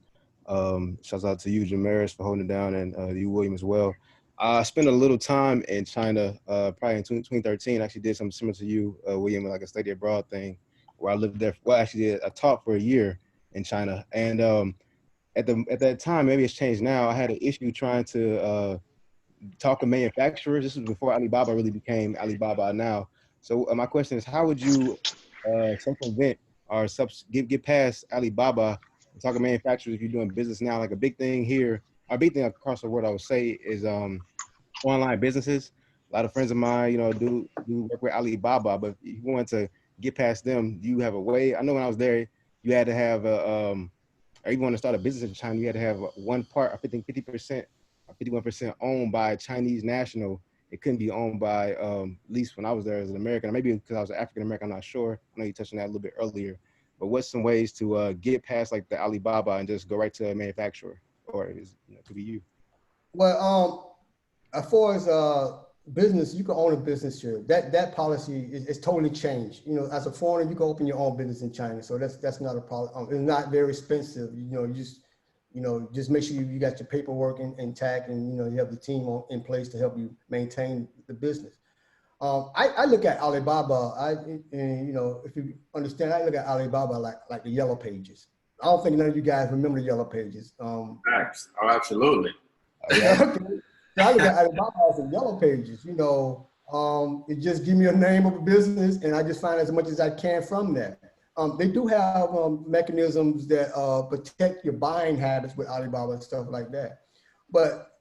Shouts out to you, Jamaris, for holding it down, and you, William, as well. I spent a little time in China, probably in 2013. I actually did something similar to you, William, like a study abroad thing, where I lived there. Well, actually, I taught for a year in China, and at that time, maybe it's changed now. I had an issue trying to talk to manufacturers. This was before Alibaba really became Alibaba now. So my question is, how would you circumvent or get past Alibaba and talk to manufacturers if you're doing business now? Like a big thing here, a big thing across the world, I would say, is online businesses. A lot of friends of mine, do work with Alibaba, but if you want to get past them, do you have a way? I know when I was there, you had to have or even want to start a business in China, you had to have one part, I think 50% or 51% owned by a Chinese national. It couldn't be owned by, at least when I was there as an American, or maybe because I was an African American, I'm not sure. I know you touched on that a little bit earlier. But what's some ways to get past like the Alibaba and just go right to a manufacturer, or is to be you? Well, as far as business, you can own a business here. That policy is totally changed. As a foreigner, you can open your own business in China, so that's not a problem. It's not very expensive. Just make sure you got your paperwork intact, and you have the team in place to help you maintain the business. I look at Alibaba. If you understand, I look at Alibaba like the Yellow Pages. I don't think none of you guys remember the Yellow Pages. Facts. Oh, absolutely. Okay. So I look at Alibaba as the Yellow Pages. It just give me a name of a business, and I just find as much as I can from that. They do have mechanisms that protect your buying habits with Alibaba and stuff like that. But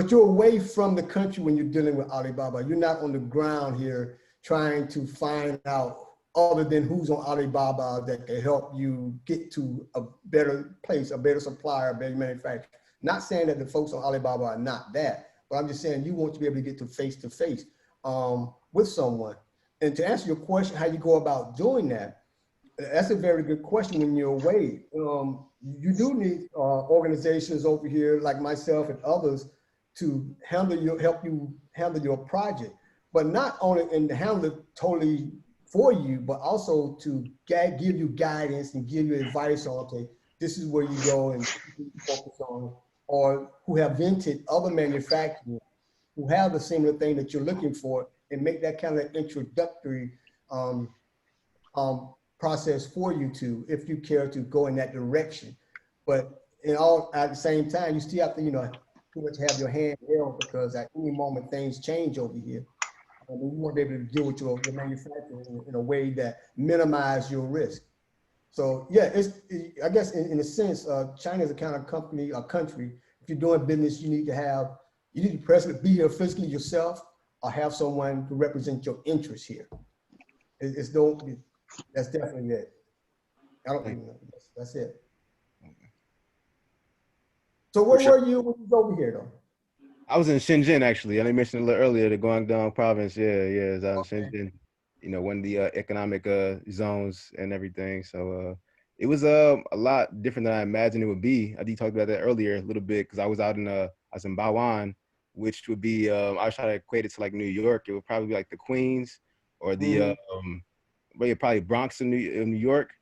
you're away from the country when you're dealing with Alibaba. You're not on the ground here trying to find out other than who's on Alibaba that can help you get to a better place, a better supplier, a better manufacturer. Not saying that the folks on Alibaba are not that, but I'm just saying you want to be able to get to face with someone. And to answer your question, how you go about doing that, that's a very good question when you're away. You do need organizations over here like myself and others to help you handle your project, but not only and handle it totally for you, but also to give you guidance and give you advice on, okay, this is where you go and focus on, or who have invented other manufacturers who have the similar thing that you're looking for, and make that kind of introductory process for you to, if you care to go in that direction. But at the same time, you still have to, pretty much have your hand held, because at any moment things change over here. You want to be able to deal with your manufacturing in a way that minimize your risk. So yeah, I guess in a sense, China is a kind of country. If you're doing business, you need to presently be here physically yourself, or have someone to represent your interests here. That's definitely it. I don't think that's it. So where were you when you was over here though? I was in Shenzhen actually. I mentioned a little earlier the Guangdong province. Yeah, it's out in Shenzhen. One of the economic zones and everything. So it was a lot different than I imagined it would be. I did talk about that earlier a little bit, because I was out in Bao'an, which would be I was trying to equate it to like New York. It would probably be like the Queens or the probably Bronx in New York.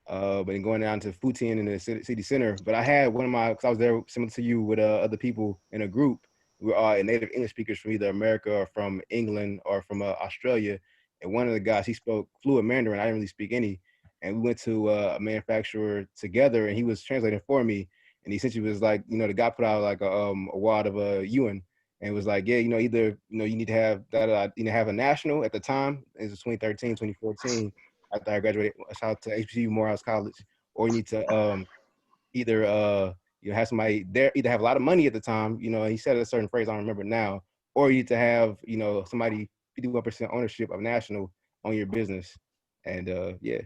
But then going down to Futian in the city center. But I had because I was there similar to you with other people in a group. We were all native English speakers from either America or from England or from Australia. And one of the guys, he spoke fluent Mandarin. I didn't really speak any. And we went to a manufacturer together, and he was translating for me. And he essentially was like, you know, the guy put out like a wad of Ewan, and it was like, yeah, you know, either, you know, you need to have that, you know, have a national at the time, it was 2013, 2014, after I graduated, shout out to HBCU Morehouse College, or you need to either you know, have somebody there, either have a lot of money at the time, you know, he said a certain phrase, I don't remember now, or you need to have, you know, somebody 51% ownership of national on your business. And yeah.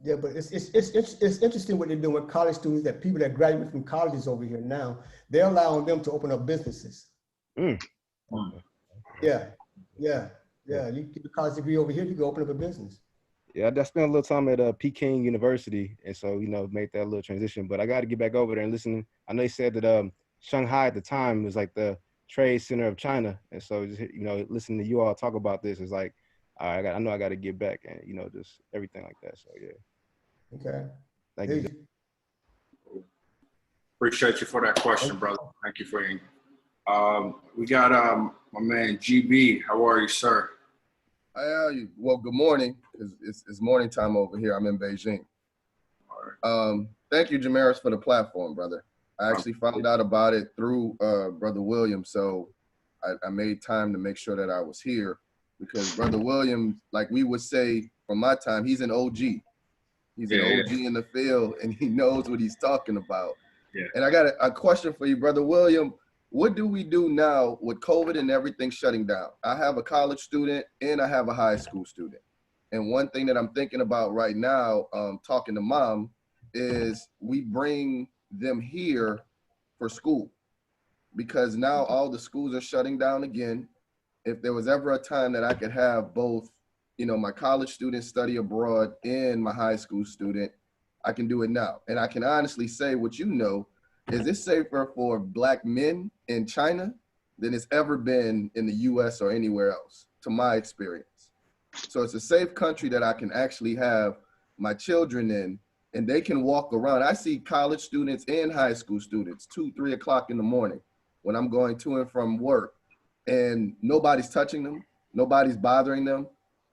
Yeah, but it's interesting what they're doing with college students, that people that graduate from colleges over here now, they're allowing them to open up businesses. Mm. Yeah. You get a college degree over here, you can open up a business. Yeah, I spent a little time at Peking University, and so, you know, made that little transition. But I got to get back over there and listen. I know they said that Shanghai at the time was like the trade center of China, and so just, you know, listening to you all talk about this is like, all right, I know I got to get back, and, you know, just everything like that. So yeah. Okay. Thank you. Appreciate you for that question, brother. Thank you for your. We got my man GB. How are you, sir? Well, good morning. It's morning time over here. I'm in Beijing. Thank you, Jamaris, for the platform, brother. I actually found out about it through Brother William, so I made time to make sure that I was here, because Brother William, like we would say from my time, he's an OG. He's an OG in the field, and he knows what he's talking about. Yeah. And I got a question for you, Brother William. What do we do now with COVID and everything shutting down? I have a college student and I have a high school student. And one thing that I'm thinking about right now, talking to mom, is we bring them here for school, because now all the schools are shutting down again. If there was ever a time that I could have both, you know, my college student study abroad and my high school student, I can do it now. And I can honestly say, what you know, is it's safer for Black men in China than it's ever been in the US or anywhere else, to my experience. So it's a safe country that I can actually have my children in, and they can walk around. I see college students and high school students 2, 3 o'clock in the morning when I'm going to and from work, and nobody's touching them, nobody's bothering them.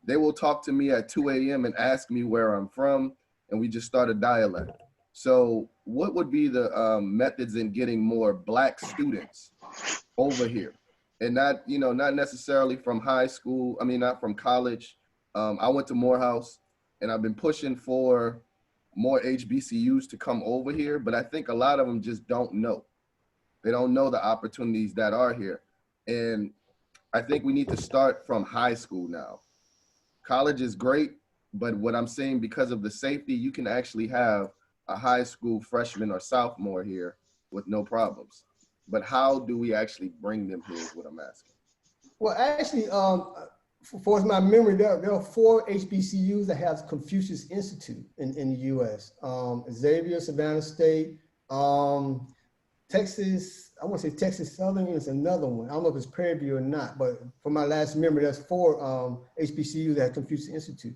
They will talk to me at 2 a.m. and ask me where I'm from, and we just start a dialogue. So what would be the methods in getting more Black students over here? And not, you know, not necessarily from high school, I mean, not from college. I went to Morehouse, and I've been pushing for more HBCUs to come over here, but I think a lot of them just don't know. They don't know the opportunities that are here. And I think we need to start from high school now. College is great, but what I'm saying, because of the safety, you can actually have a high school freshman or sophomore here with no problems. But how do we actually bring them here is what I'm asking. Well, actually, for my memory, there are 4 HBCUs that have Confucius Institute in the US. Xavier, Savannah State, Texas, I want to say Texas Southern is another one. I don't know if it's Prairie View or not, but from my last memory, there's 4 HBCUs that have Confucius Institute.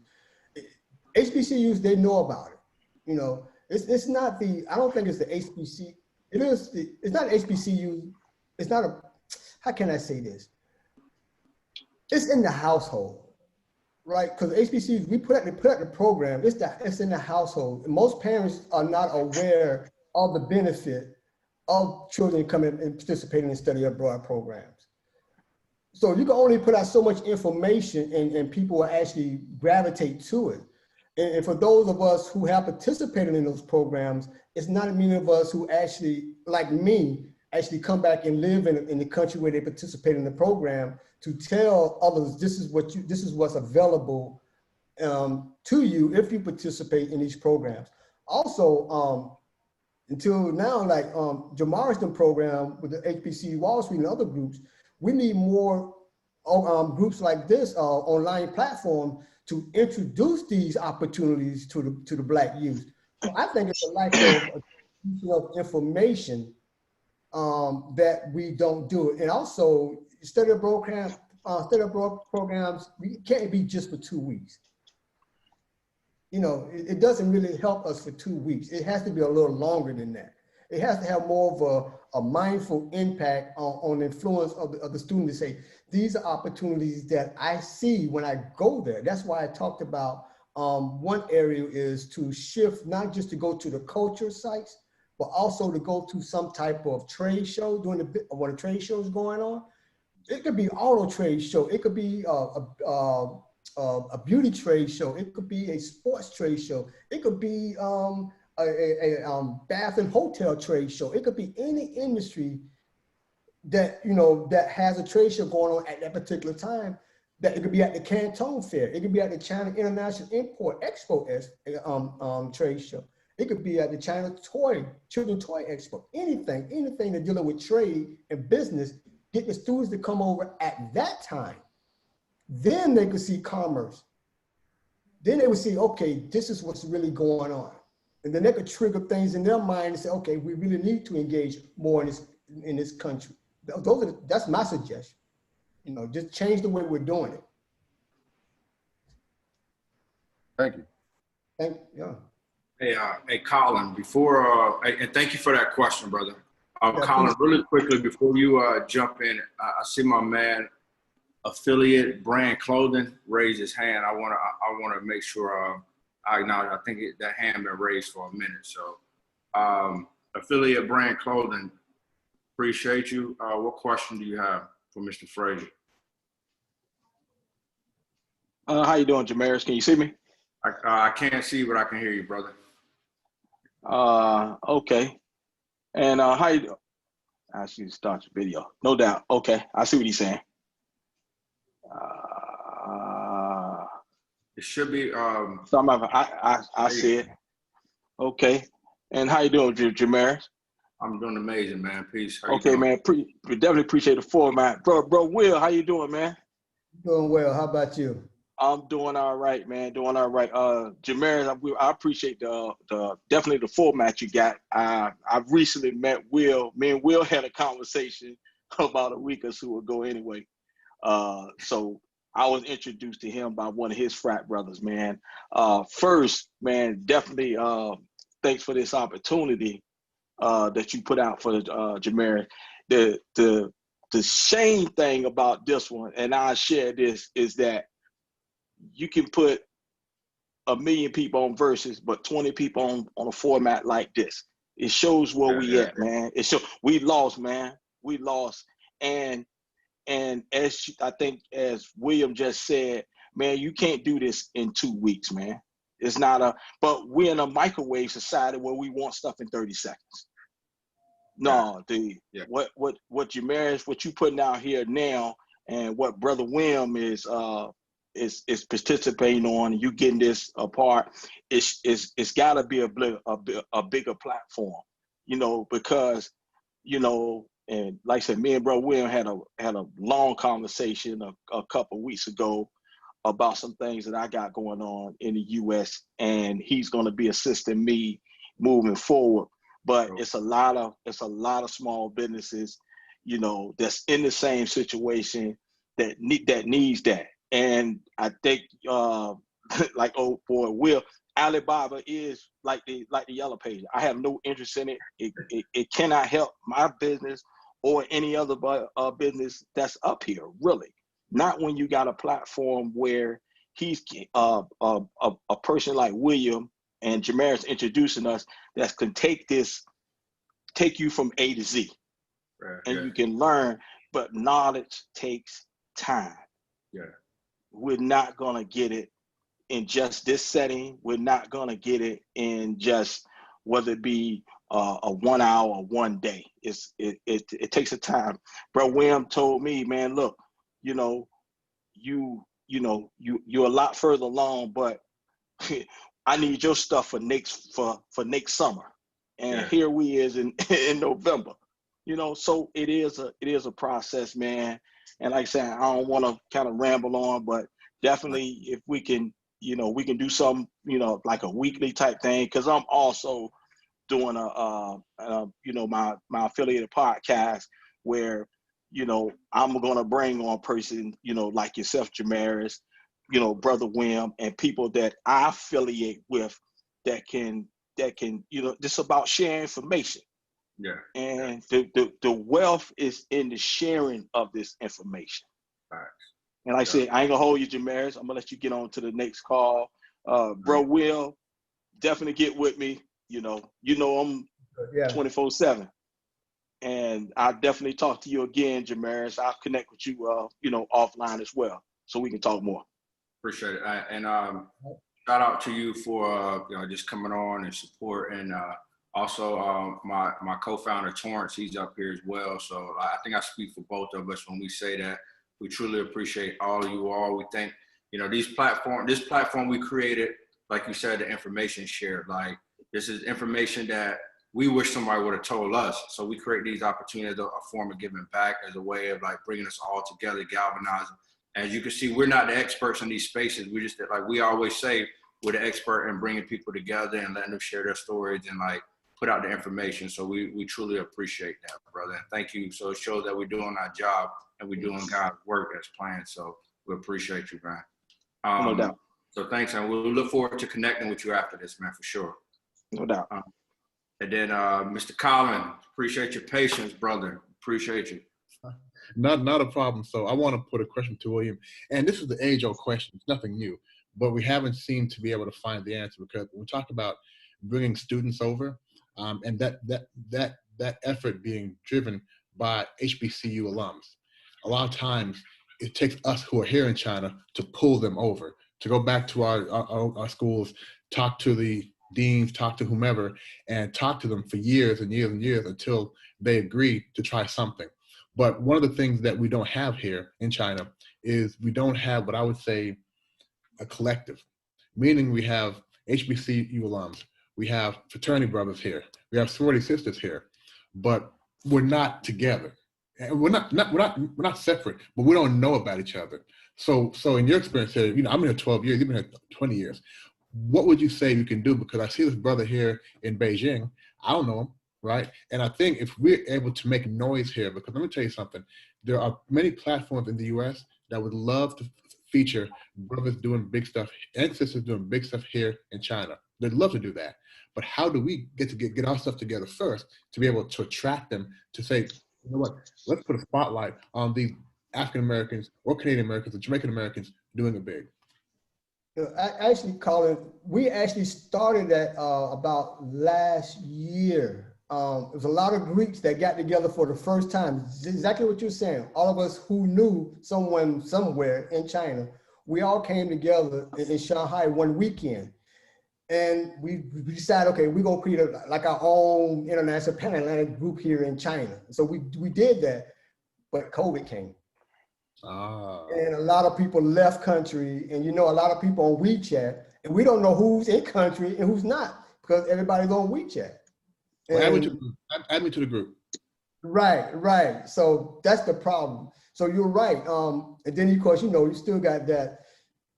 HBCUs, they know about it. You know, it's not the, I don't think it's the HBC, it's not HBCU, it's not a, how can I say this? It's in the household, right? Because HBCUs, we put out the program, it's in the household. Most parents are not aware of the benefit of children coming and participating in study abroad programs. So you can only put out so much information, and people will actually gravitate to it. And for those of us who have participated in those programs, it's not many of us who actually, like me, actually come back and live in the country where they participate in the program to tell others this is what's available to you if you participate in these programs. Also, until now, like Jamariston program with the HBCU Wall Street and other groups, we need more groups like this online platform to introduce these opportunities to the Black youth. So I think it's a lack of information that we don't do it. And also study abroad programs, we can't be just for 2 weeks. You know, it doesn't really help us for 2 weeks. It has to be a little longer than that. It has to have more of a mindful impact on the influence of the student to say, these are opportunities that I see when I go there. That's why I talked about one area is to shift, not just to go to the culture sites, but also to go to some type of trade show during when a trade show is going on. It could be auto trade show. It could be a beauty trade show. It could be a sports trade show. It could be a bath and hotel trade show. It could be any industry that, you know, that has a trade show going on at that particular time. That it could be at the Canton Fair. It could be at the China International Import Expo trade show. It could be at the China Children's Toy Expo. Anything that's dealing with trade and business, get the students to come over at that time. Then they could see commerce. Then they would see, okay, this is what's really going on. And then they could trigger things in their mind and say, okay, we really need to engage more in this country. That's my suggestion. You know, just change the way we're doing it. Thank you. Yeah. Hey, Colin, and thank you for that question, brother. Yeah, Colin, please. really quickly before you jump in, I see my man, Affiliate Brand Clothing, raise his hand. I want to make sure I acknowledge. I think that hand been raised for a minute. So, Affiliate Brand Clothing, appreciate you. What question do you have for Mr. Frazier? How you doing, Jamaris? Can you see me? I can't see, but I can hear you, brother. Okay. And how you doing? I should start your video. No doubt. Okay, I see what he's saying. It should be. I see it. Okay. And how you doing, Jamaris? I'm doing amazing, man. Peace. How Okay, man. We definitely appreciate the format, bro. Will, how you doing, man? Doing well. How about you? I'm doing all right, man. Doing all right. Jamaris, I appreciate definitely the format you got. I've recently met Will. Me and Will had a conversation about a week or so ago anyway. So I was introduced to him by one of his frat brothers, man. First, man, definitely thanks for this opportunity that you put out for Jamaris. The shame thing about this one, and I share this, is that you can put 1 million people on Versus, but 20 people on a format like this. It shows where we at, man. It shows we lost, man. We lost. And as I think, as William just said, man, you can't do this in 2 weeks, man. It's not but we're in a microwave society where we want stuff in 30 seconds. No, what Jamaris, what you putting out here now, and what Brother William is participating on, and you getting this apart, it's got to be a bigger platform, you know, because, you know, and like I said, me and Brother William had a long conversation a couple of weeks ago about some things that I got going on in the U.S., and he's going to be assisting me moving forward. But it's a lot of small businesses, you know, that's in the same situation that needs that. And I think, like old boy Will, Alibaba is like the Yellow Page. I have no interest in it. It cannot help my business or any other business that's up here, really. Not when you got a platform where he's a person like William and Jamaris introducing us that can take you from A to Z, Right, and you can learn. But knowledge takes time. Yeah. We're not gonna get it in just this setting. We're not gonna get it in just whether it be a 1 hour or 1 day. It takes a time. Bro, William told me, man, look, you know, you're a lot further along, but I need your stuff for next summer. And here we is in November. You know, so it is a process, man. And like I said, I don't want to kind of ramble on, but definitely if we can, you know, we can do something, you know, like a weekly type thing, because I'm also doing you know, my affiliated podcast where, you know, I'm gonna bring on a person, you know, like yourself, Jamaris, you know, Brother William, and people that I affiliate with that can, you know, just about sharing information. Yeah. And the wealth is in the sharing of this information. Right. And like I said, I ain't gonna hold you, Jamaris. I'm gonna let you get on to the next call. Bro, Will, definitely get with me. You know I'm Yeah. 24/7. And I'll definitely talk to you again, Jamaris. I'll connect with you, offline as well, so we can talk more. Appreciate it. And shout out to you for just coming on and support, and also my co-founder Torrance, he's up here as well. So I think I speak for both of us when we say that we truly appreciate all of you all. We think this platform we created, like you said, the information shared. Like this is information that we wish somebody would have told us. So we create these opportunities, a form of giving back, as a way of like bringing us all together, galvanizing. As you can see, we're not the experts in these spaces. We just, like we always say, we're the expert in bringing people together and letting them share their stories and like put out the information. So we truly appreciate that, brother. And thank you. So it shows that we're doing our job and we're doing God's work as planned. So we appreciate you, man. No doubt. So thanks, and we'll look forward to connecting with you after this, man, for sure. No doubt. And then Mr. Collin, appreciate your patience, brother. Appreciate you. Not a problem. So I want to put a question to William, and this is the age-old question. It's nothing new, but we haven't seemed to be able to find the answer, because when we talk about bringing students over, and that effort being driven by HBCU alums, a lot of times it takes us who are here in China to pull them over, to go back to our schools, talk to the deans, talk to whomever, and talk to them for years and years and years until they agree to try something. But one of the things that we don't have here in China is we don't have what I would say a collective, meaning we have HBCU alums, we have fraternity brothers here, we have sorority sisters here, but we're not together. And we're not separate, but we don't know about each other. So in your experience here, I'm here 12 years, you've been here 20 years. What would you say you can do? Because I see this brother here in Beijing, I don't know him, right? And I think if we're able to make noise here, because let me tell you something, there are many platforms in the US that would love to feature brothers doing big stuff and sisters doing big stuff here in China. They'd love to do that. But how do we get our stuff together first to be able to attract them to say, you know what, let's put a spotlight on these African Americans or Canadian Americans or Jamaican Americans doing it big? Actually, Colin, we actually started that about last year. It was a lot of Greeks that got together for the first time. Exactly what you're saying. All of us who knew someone somewhere in China, we all came together in Shanghai one weekend. And we decided, okay, we're gonna create like our own international Pan-Atlantic group here in China. So we did that, but COVID came. And a lot of people left country, and a lot of people on WeChat, and we don't know who's in country and who's not, because everybody's on WeChat. Well, add me to the group. Right. So that's the problem. So you're right. And then of course, you still got that.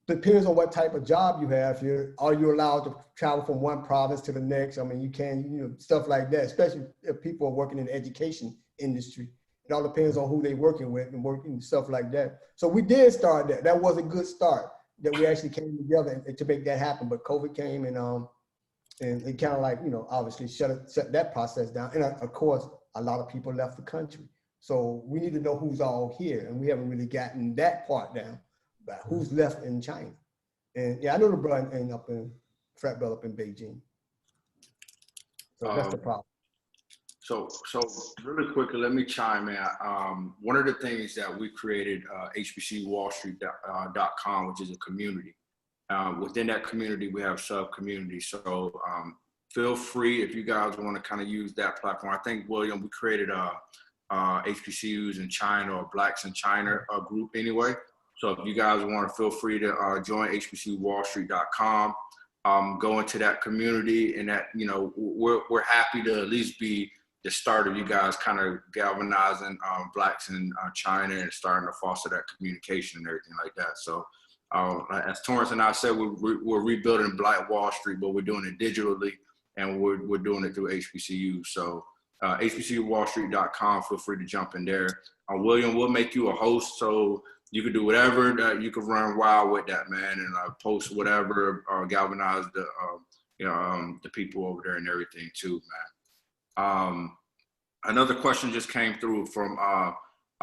Depends on what type of job you have here. Are you allowed to travel from one province to the next? I mean, you can, stuff like that, especially if people are working in the education industry. It all depends on who they're working with and working stuff like that. So we did start that. That was a good start, that we actually came together to make that happen. But COVID came and it kind of like, obviously shut that process down. And of course, a lot of people left the country. So we need to know who's all here. And we haven't really gotten that part down, about who's left in China. And yeah, I know the brother frat brother up in Beijing. So that's the problem. So really quickly, let me chime in. One of the things that we created, HBCUWallStreet.com, which is a community. Within that community, we have sub-communities. So feel free, if you guys want to kind of use that platform. I think, William, we created HBCUs in China or Blacks in China group anyway. So if you guys want to, feel free to join HBCUWallStreet.com. Go into that community, and that, we're happy to at least be the start of you guys kind of galvanizing Blacks in China and starting to foster that communication and everything like that. So as Torrance and I said, we're rebuilding Black Wall Street, but we're doing it digitally, and we're doing it through HBCU. So HBCUWallStreet.com, feel free to jump in there. William, we'll make you a host, so you can do whatever, that you can run wild with that, man, and post whatever, galvanize the people over there and everything too, man. Another question just came through from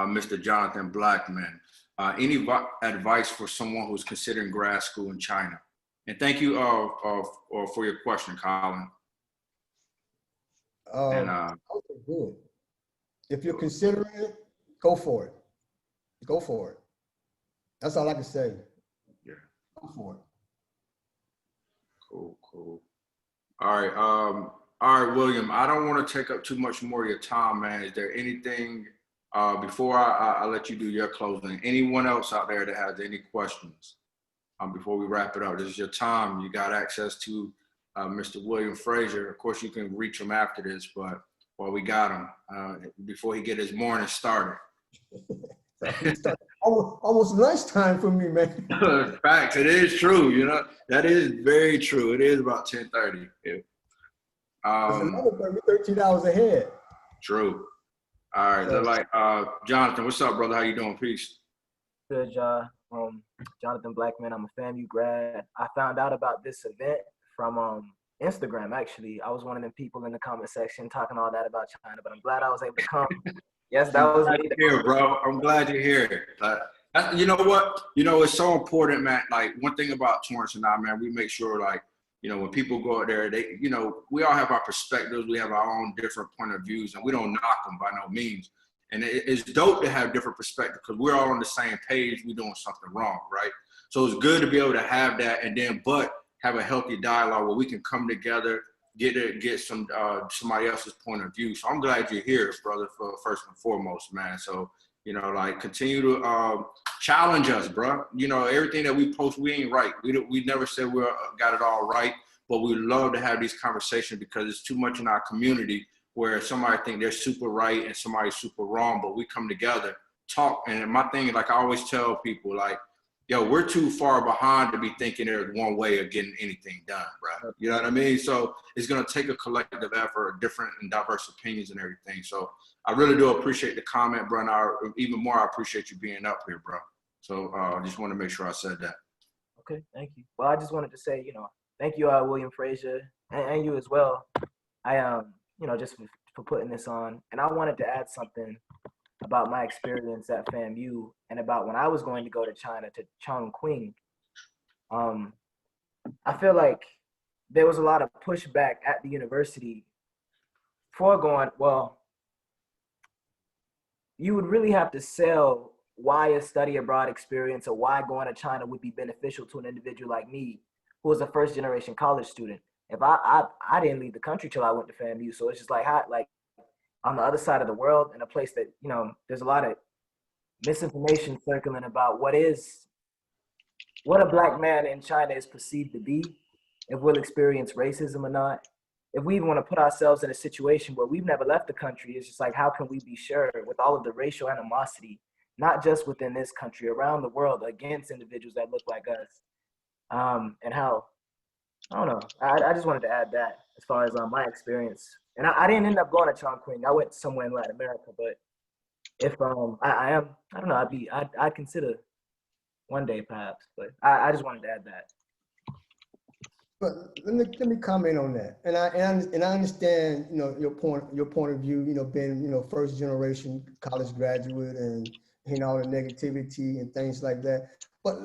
Mr. Jonathan Blackman. Any advice for someone who's considering grad school in China? And thank you for your question, Colin. And Okay, good. If you're considering it, go for it. Go for it. That's all I can say. Yeah. Go for it. Cool. All right, William, I don't want to take up too much more of your time, man. Is there anything, before I let you do your closing, anyone else out there that has any questions before we wrap it up? This is your time. You got access to Mr. William Frazier. Of course, you can reach him after this, but while we got him, before he get his morning started. Almost lunchtime for me, man. Facts, it is true. You know, that is very true. It is about 10:30. It's 11:30, 13 hours ahead. True. All right. So, like, Jonathan, what's up, brother? How you doing? Peace. Good, Jonathan Blackman. I'm a FAMU grad. I found out about this event from Instagram, actually. I was one of them people in the comment section talking all that about China, but I'm glad I was able to come. Yes, that was me. Here, bro. I'm glad you're here. You know what? You know, it's so important, man. Like, one thing about Torrance and I, man, we make sure, like, you know, when people go out there, they, you know, we all have our perspectives. We have our own different point of views, and we don't knock them by no means. And it's dope to have different perspectives because we're all on the same page. We're doing something wrong, right? So it's good to be able to have that, and then, but have a healthy dialogue where we can come together, get some somebody else's point of view. So I'm glad you're here, brother, for first and foremost, man. So, you know, like, continue to challenge us, bro. You know, everything that we post, we ain't right. We never said we got it all right, but we love to have these conversations because it's too much in our community where somebody think they're super right and somebody's super wrong, but we come together, talk. And my thing, like I always tell people, like, yo, we're too far behind to be thinking there's one way of getting anything done, bro. You know what I mean? So it's going to take a collective effort, different and diverse opinions and everything. So I really do appreciate the comment, bro. And even more, I appreciate you being up here, bro. So I just want to make sure I said that. Okay, thank you. Well, I just wanted to say, you know, thank you, William Frazier, and you as well. You know, just for putting this on. And I wanted to add something about my experience at FAMU and about when I was going to go to China, to Chongqing. I feel like there was a lot of pushback at the university for going, well, you would really have to sell why a study abroad experience or why going to China would be beneficial to an individual like me, who was a first generation college student. If I didn't leave the country till I went to FAMU, so it's just like on the other side of the world, in a place that, you know, there's a lot of misinformation circling about what a black man in China is perceived to be, if we'll experience racism or not. If we even want to put ourselves in a situation where we've never left the country, it's just like, how can we be sure with all of the racial animosity, not just within this country, around the world, against individuals that look like us? And how, I don't know, I just wanted to add that as far as my experience. And I didn't end up going to Chongqing. I went somewhere in Latin America, but if I don't know, I'd consider one day perhaps, but I just wanted to add that. But let me comment on that. And I understand, you know, your point of view, you know, being, you know, first generation college graduate and, you know, all the negativity and things like that. But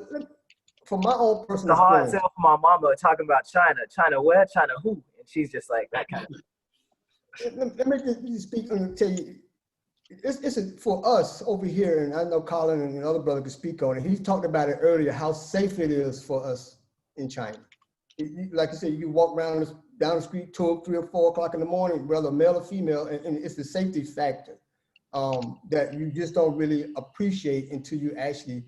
from my own personal experience, it's a hard experience, sell for my mama talking about China where, China who, and she's just like that kind of. Let me just speak and tell you, for us over here, and I know Colin and another brother could speak on it. He talked about it earlier, how safe it is for us in China. Like you said, you walk around down the street 2, 3, or 4 o'clock in the morning, whether male or female, and it's the safety factor that you just don't really appreciate until you actually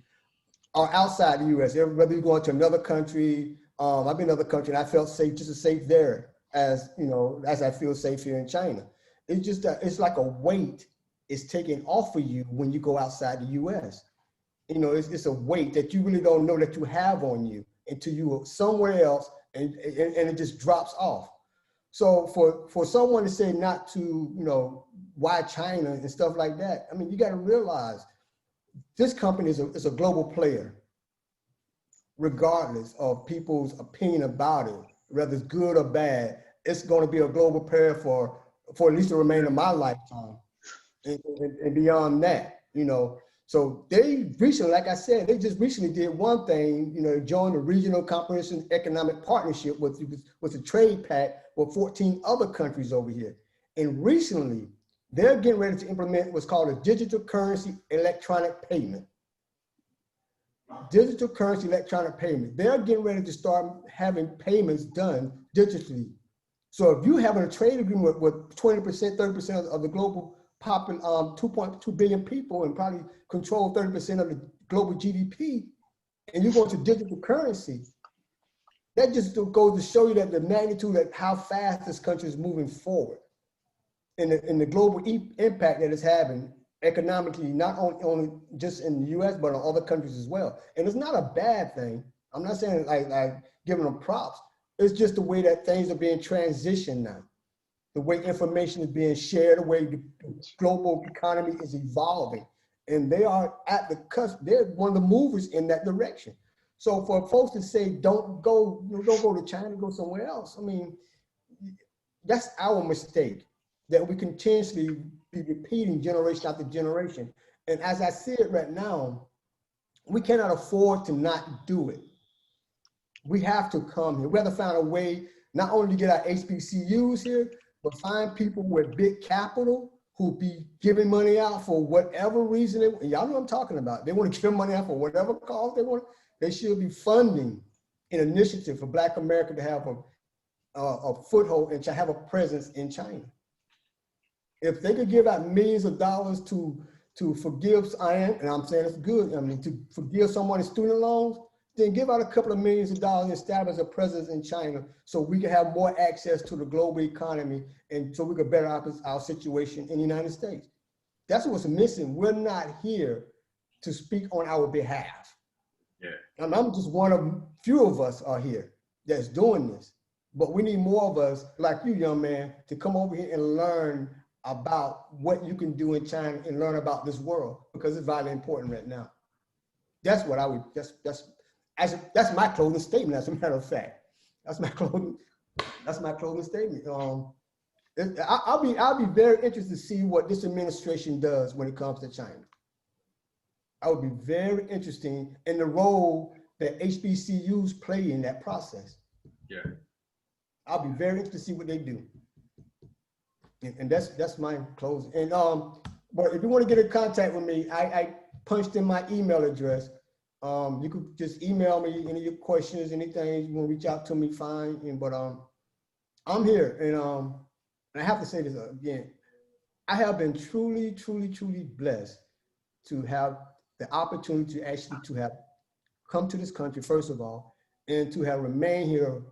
are outside the U.S. Whether you're going to another country, I've been in another country and I felt safe, just as safe there as, you know, as I feel safe here in China. It's just it's like a weight is taken off of you when you go outside the U.S. You know, it's a weight that you really don't know that you have on you until you are somewhere else, and it just drops off. So for someone to say not to, you know, why China and stuff like that, I mean, you got to realize this company is a global player, regardless of people's opinion about it, whether it's good or bad. It's going to be a global player for at least the remainder of my lifetime, and beyond that, you know. So they recently, like I said, they just recently did one thing, you know, joined the Regional Comprehensive Economic Partnership with a trade pact with 14 other countries over here. And recently, they're getting ready to implement what's called a digital currency electronic payment. Digital currency electronic payment. They're getting ready to start having payments done digitally. So if you have a trade agreement with 20%, 30% of the global population, 2.2 billion people, and probably control 30% of the global GDP, and you go to digital currency, that just goes to show you that the magnitude of how fast this country is moving forward, and the global impact that it's having economically, not only just in the US, but on other countries as well. And it's not a bad thing. I'm not saying like giving them props. It's just the way that things are being transitioned now. The way information is being shared, the way the global economy is evolving. And they are at the cusp, they're one of the movers in that direction. So for folks to say, don't go to China, go somewhere else, I mean, that's our mistake, that we continuously be repeating generation after generation. And as I see it right now, we cannot afford to not do it. We have to come here. We have to find a way not only to get our HBCUs here, but find people with big capital who be giving money out for whatever reason. Y'all know what I'm talking about. They want to give money out for whatever cause they want. They should be funding an initiative for Black America to have a foothold and to have a presence in China. If they could give out millions of dollars to forgive, and I'm saying it's good, I mean, to forgive someone's student loans, then give out a couple of millions of dollars and establish a presence in China so we can have more access to the global economy and so we can better our situation in the United States. That's what's missing. We're not here to speak on our behalf. Yeah. And I'm just one of few of us are here that's doing this, but we need more of us like you, young man, to come over here and learn about what you can do in China and learn about this world, because it's vitally important right now. That's what I would, that's my closing statement, as a matter of fact. That's my closing statement. I'll be very interested to see what this administration does when it comes to China. I would be very interested in the role that HBCUs play in that process. Yeah. I'll be very interested to see what they do. And that's my closing. And but if you want to get in contact with me, I punched in my email address. You could just email me any of your questions, anything you want to reach out to me, fine. But I'm here, and I have to say this again. I have been truly, truly, truly blessed to have the opportunity to have come to this country, first of all, and to have remained here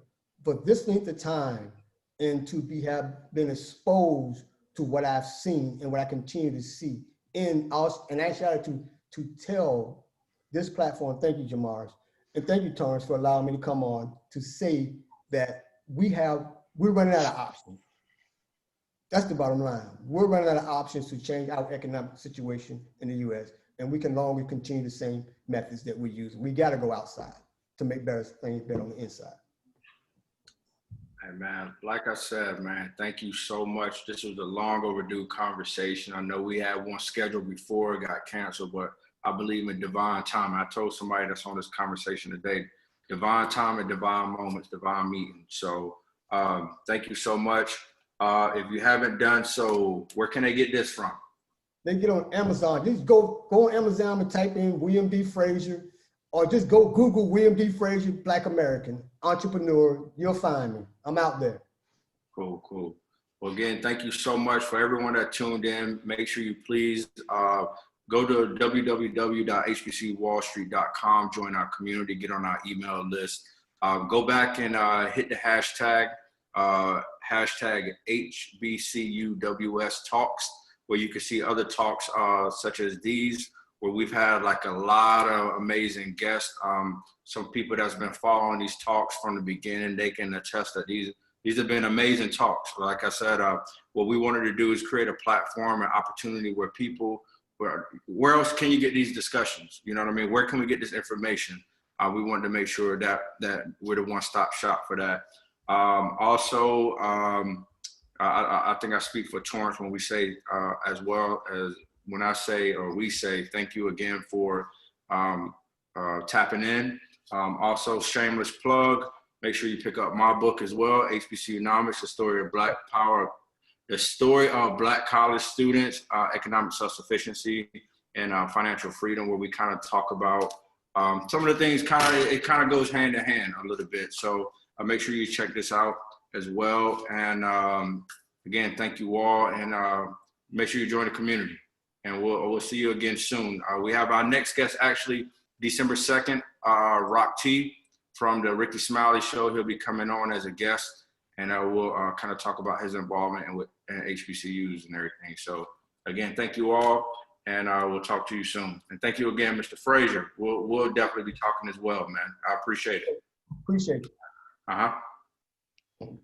for this length of time, and to have been exposed to what I've seen and what I continue to see. And actually to tell this platform, thank you, Jamars, and thank you, Torrance, for allowing me to come on to say that we're running out of options. That's the bottom line. We're running out of options to change our economic situation in the US, and we can no longer continue the same methods that we use. We gotta go outside to make things better on the inside. Hey man, like I said, man, thank you so much. This was a long overdue conversation. I know we had one scheduled before it got canceled, but I believe in divine time. I told somebody that's on this conversation today, divine time and divine moments, divine meetings. So thank you so much. If you haven't done so, where can they get this from? They get on Amazon. Just go on Amazon and type in William D Frazier, or just go Google William D Frazier, Black American entrepreneur. You'll find me. I'm out there. Cool, cool. Well, again, thank you so much for everyone that tuned in. Make sure you please go to www.hbcwallstreet.com, join our community, get on our email list. Go back and hit the hashtag HBCUWS Talks, where you can see other talks such as these, where we've had like a lot of amazing guests. Some people that's been following these talks from the beginning, they can attest that these have been amazing talks. Like I said, what we wanted to do is create a platform and opportunity where people, where else can you get these discussions? You know what I mean? Where can we get this information? We wanted to make sure that we're the one-stop shop for that. I think I speak for Torrance when we say as well as when I say, or we say, thank you again for tapping in. Also, shameless plug, make sure you pick up my book as well, HBCUnomics, The Story of Black Power, The Story of Black College Students, Economic Self-Sufficiency and Financial Freedom, where we kind of talk about some of the things it kind of goes hand in hand a little bit. So make sure you check this out as well. And again, thank you all, and make sure you join the community. And we'll see you again soon. We have our next guest actually December 2nd, Rock T from the Ricky Smiley Show. He'll be coming on as a guest, and we'll kind of talk about his involvement in HBCUs and everything. So again, thank you all, and we'll talk to you soon. And thank you again, Mr. Frazier. We'll definitely be talking as well, man. I appreciate it. Appreciate it. Uh-huh.